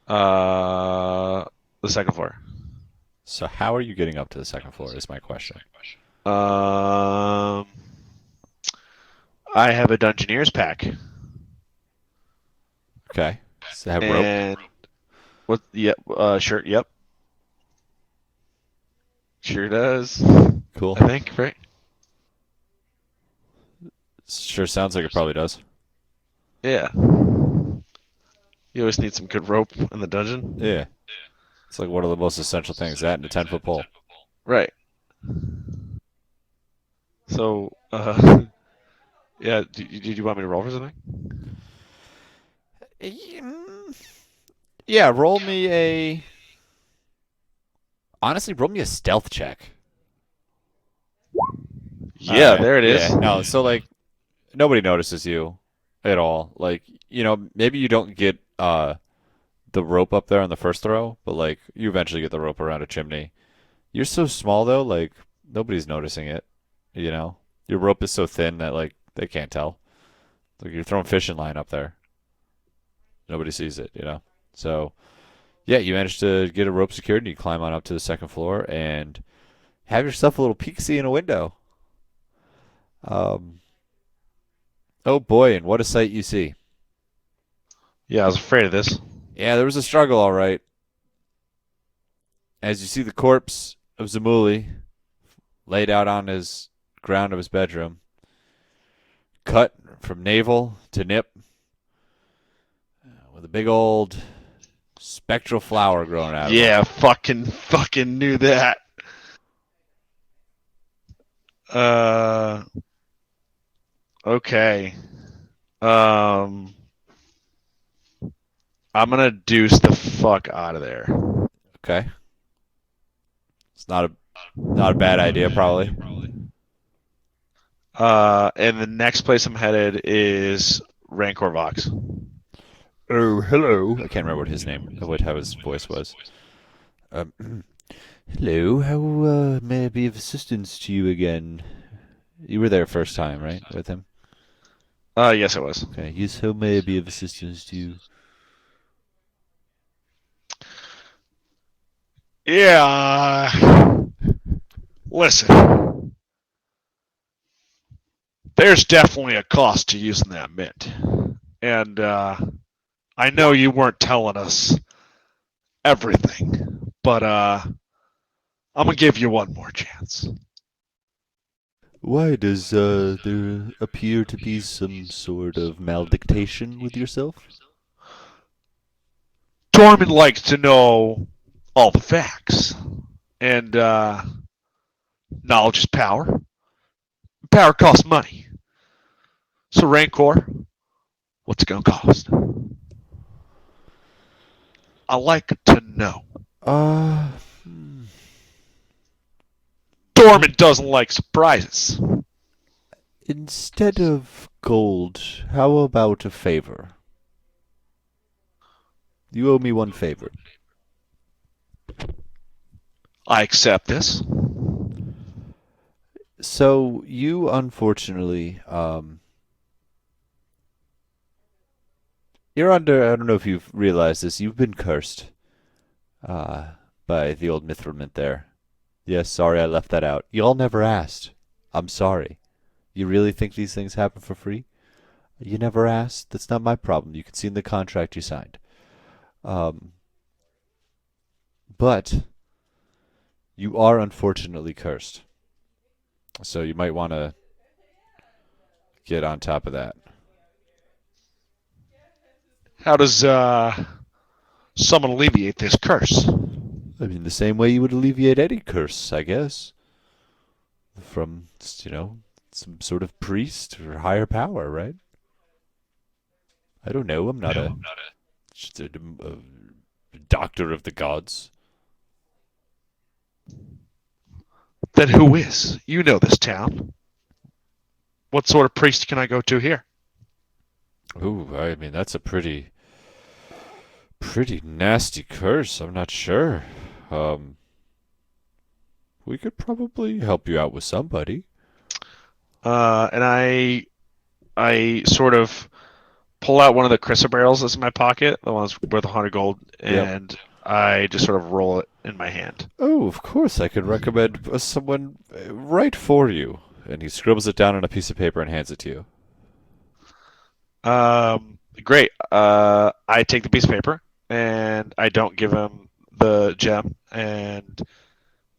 The second floor. So how are you getting up to the second floor is my question. I have a Dungeoneer's pack. Okay. Does it have rope? And what? Yep. Sure. Yep. Sure does. Cool. I think, right? Sure sounds like it probably does. Yeah. You always need some good rope in the dungeon. Yeah. It's like one of the most essential things, that and a 10-foot pole. Right. So, yeah. Did you want me to roll for something? Yeah, roll me a... Honestly, roll me a stealth check. Yeah, Alright. there it is. Yeah, no, so like, nobody notices you at all. Like, maybe you don't get the rope up there on the first throw, but like, you eventually get the rope around a chimney. You're so small though, like, nobody's noticing it, Your rope is so thin that like, they can't tell. Like, you're throwing fishing line up there. Nobody sees it. So, yeah, you manage to get a rope secured and you climb on up to the second floor and have yourself a little peek-see in a window. Oh boy, and what a sight you see. Yeah, I was afraid of this. Yeah, there was a struggle, all right. As you see the corpse of Zamuli laid out on his ground of his bedroom, cut from navel to nip, with a big old spectral flower growing out of it. Yeah, fucking knew that. Okay. I'm gonna deuce the fuck out of there. Okay. It's not a bad idea, probably. And the next place I'm headed is Rancor Vox. Oh, hello. I can't remember how his voice was. Hello, how may I be of assistance to you again? You were there first time, right, with him? Yes, it was. Okay, yes, how may I be of assistance to you? Yeah. Listen. There's definitely a cost to using that mint. And I know you weren't telling us everything, but I'm going to give you one more chance. Why does there appear to be some sort of maledictation with yourself? Dorman likes to know all the facts. And knowledge is power. Power costs money. So, Rancor, what's it going to cost? I like to know. Dorman doesn't like surprises. Instead of gold, how about a favor? You owe me one favor. I accept this. So, you unfortunately, you're under, I don't know if you've realized this, you've been cursed by the old Mithrament there. Yes, sorry I left that out. Y'all never asked. I'm sorry. You really think these things happen for free? You never asked? That's not my problem. You can see in the contract you signed. But you are unfortunately cursed. So you might want to get on top of that. How does someone alleviate this curse? I mean, the same way you would alleviate any curse, I guess. From, some sort of priest or higher power, right? I don't know. I'm not just a doctor of the gods. Then who is? You know this town. What sort of priest can I go to here? Ooh, I mean, that's a pretty nasty curse. I'm not sure. We could probably help you out with somebody. And I sort of pull out one of the chrysoberyls that's in my pocket, the ones worth 100 gold, and I just sort of roll it in my hand. Oh, of course, I could recommend someone right for you. And he scribbles it down on a piece of paper and hands it to you. Great. I take the piece of paper and I don't give him the gem, and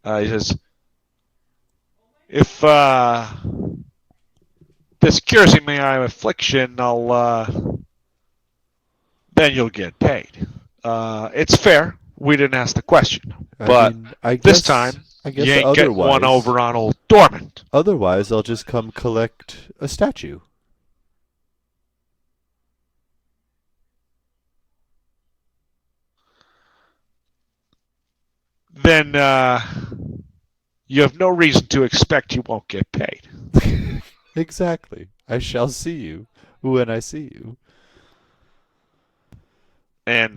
he says, "If this cures my affliction, then you'll get paid. It's fair. We didn't ask the question, but I this guess, time I guess you ain't getting one otherwise, over on old Dormant." otherwise I'll just come collect a statue. Then you have no reason to expect you won't get paid. Exactly. I shall see you when I see you. And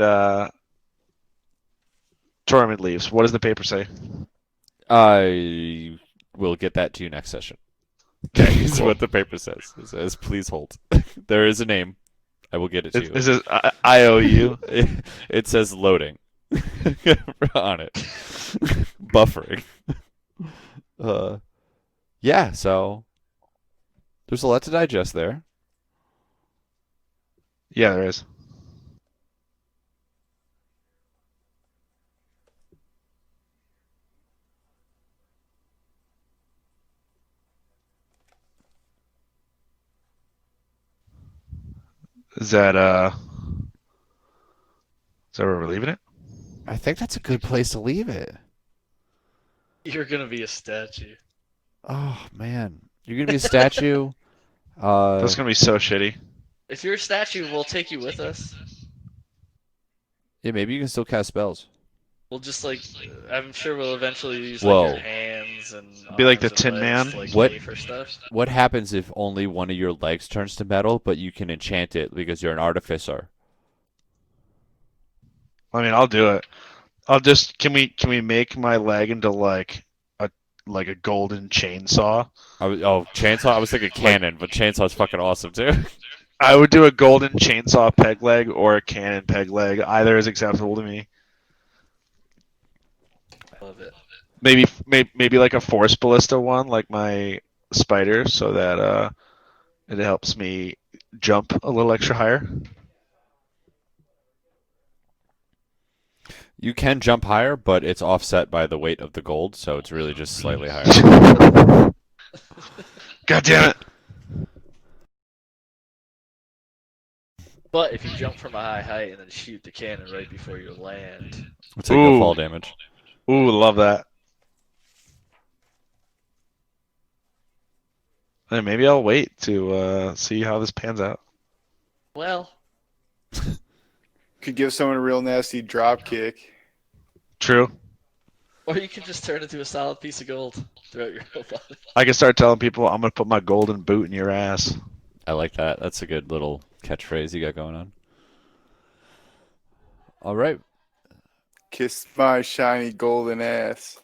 Tormund leaves. What does the paper say? I will get that to you next session. Okay, Is cool. what the paper says. It says, please hold. There is a name. I will get it to you. Is it IOU? It says loading on it. Buffering. Yeah, so there's a lot to digest there. Yeah, there is. Is that where we're leaving it? I think that's a good place to leave it. You're gonna be a statue. Oh man, you're gonna be a statue. That's gonna be so shitty. If you're a statue, we'll take you with us. Yeah, maybe you can still cast spells. We'll just like, I'm sure we'll eventually use Whoa. like your hands and Be like the arms and Tin legs Man? to, like, What? pay for stuff. What happens if only one of your legs turns to metal, but you can enchant it because you're an artificer? I mean, I'll do it. I'll just can we make my leg into like a golden chainsaw? Chainsaw? I was thinking cannon, but chainsaw's fucking awesome too. I would do a golden chainsaw peg leg or a cannon peg leg. Either is acceptable to me. Love it. Maybe like a force ballista one, like my spider, so that it helps me jump a little extra higher. You can jump higher, but it's offset by the weight of the gold, so it's really just slightly higher. God damn it! But if you jump from a high height and then shoot the cannon right before you land, We'll take no Ooh. fall damage. Ooh, love that. And maybe I'll wait to see how this pans out. well, Could give someone a real nasty drop kick. True. or you could just turn into a solid piece of gold throughout your whole body. I can start telling people I'm gonna put my golden boot in your ass. I like that. That's a good little catchphrase you got going on. All right. Kiss my shiny golden ass.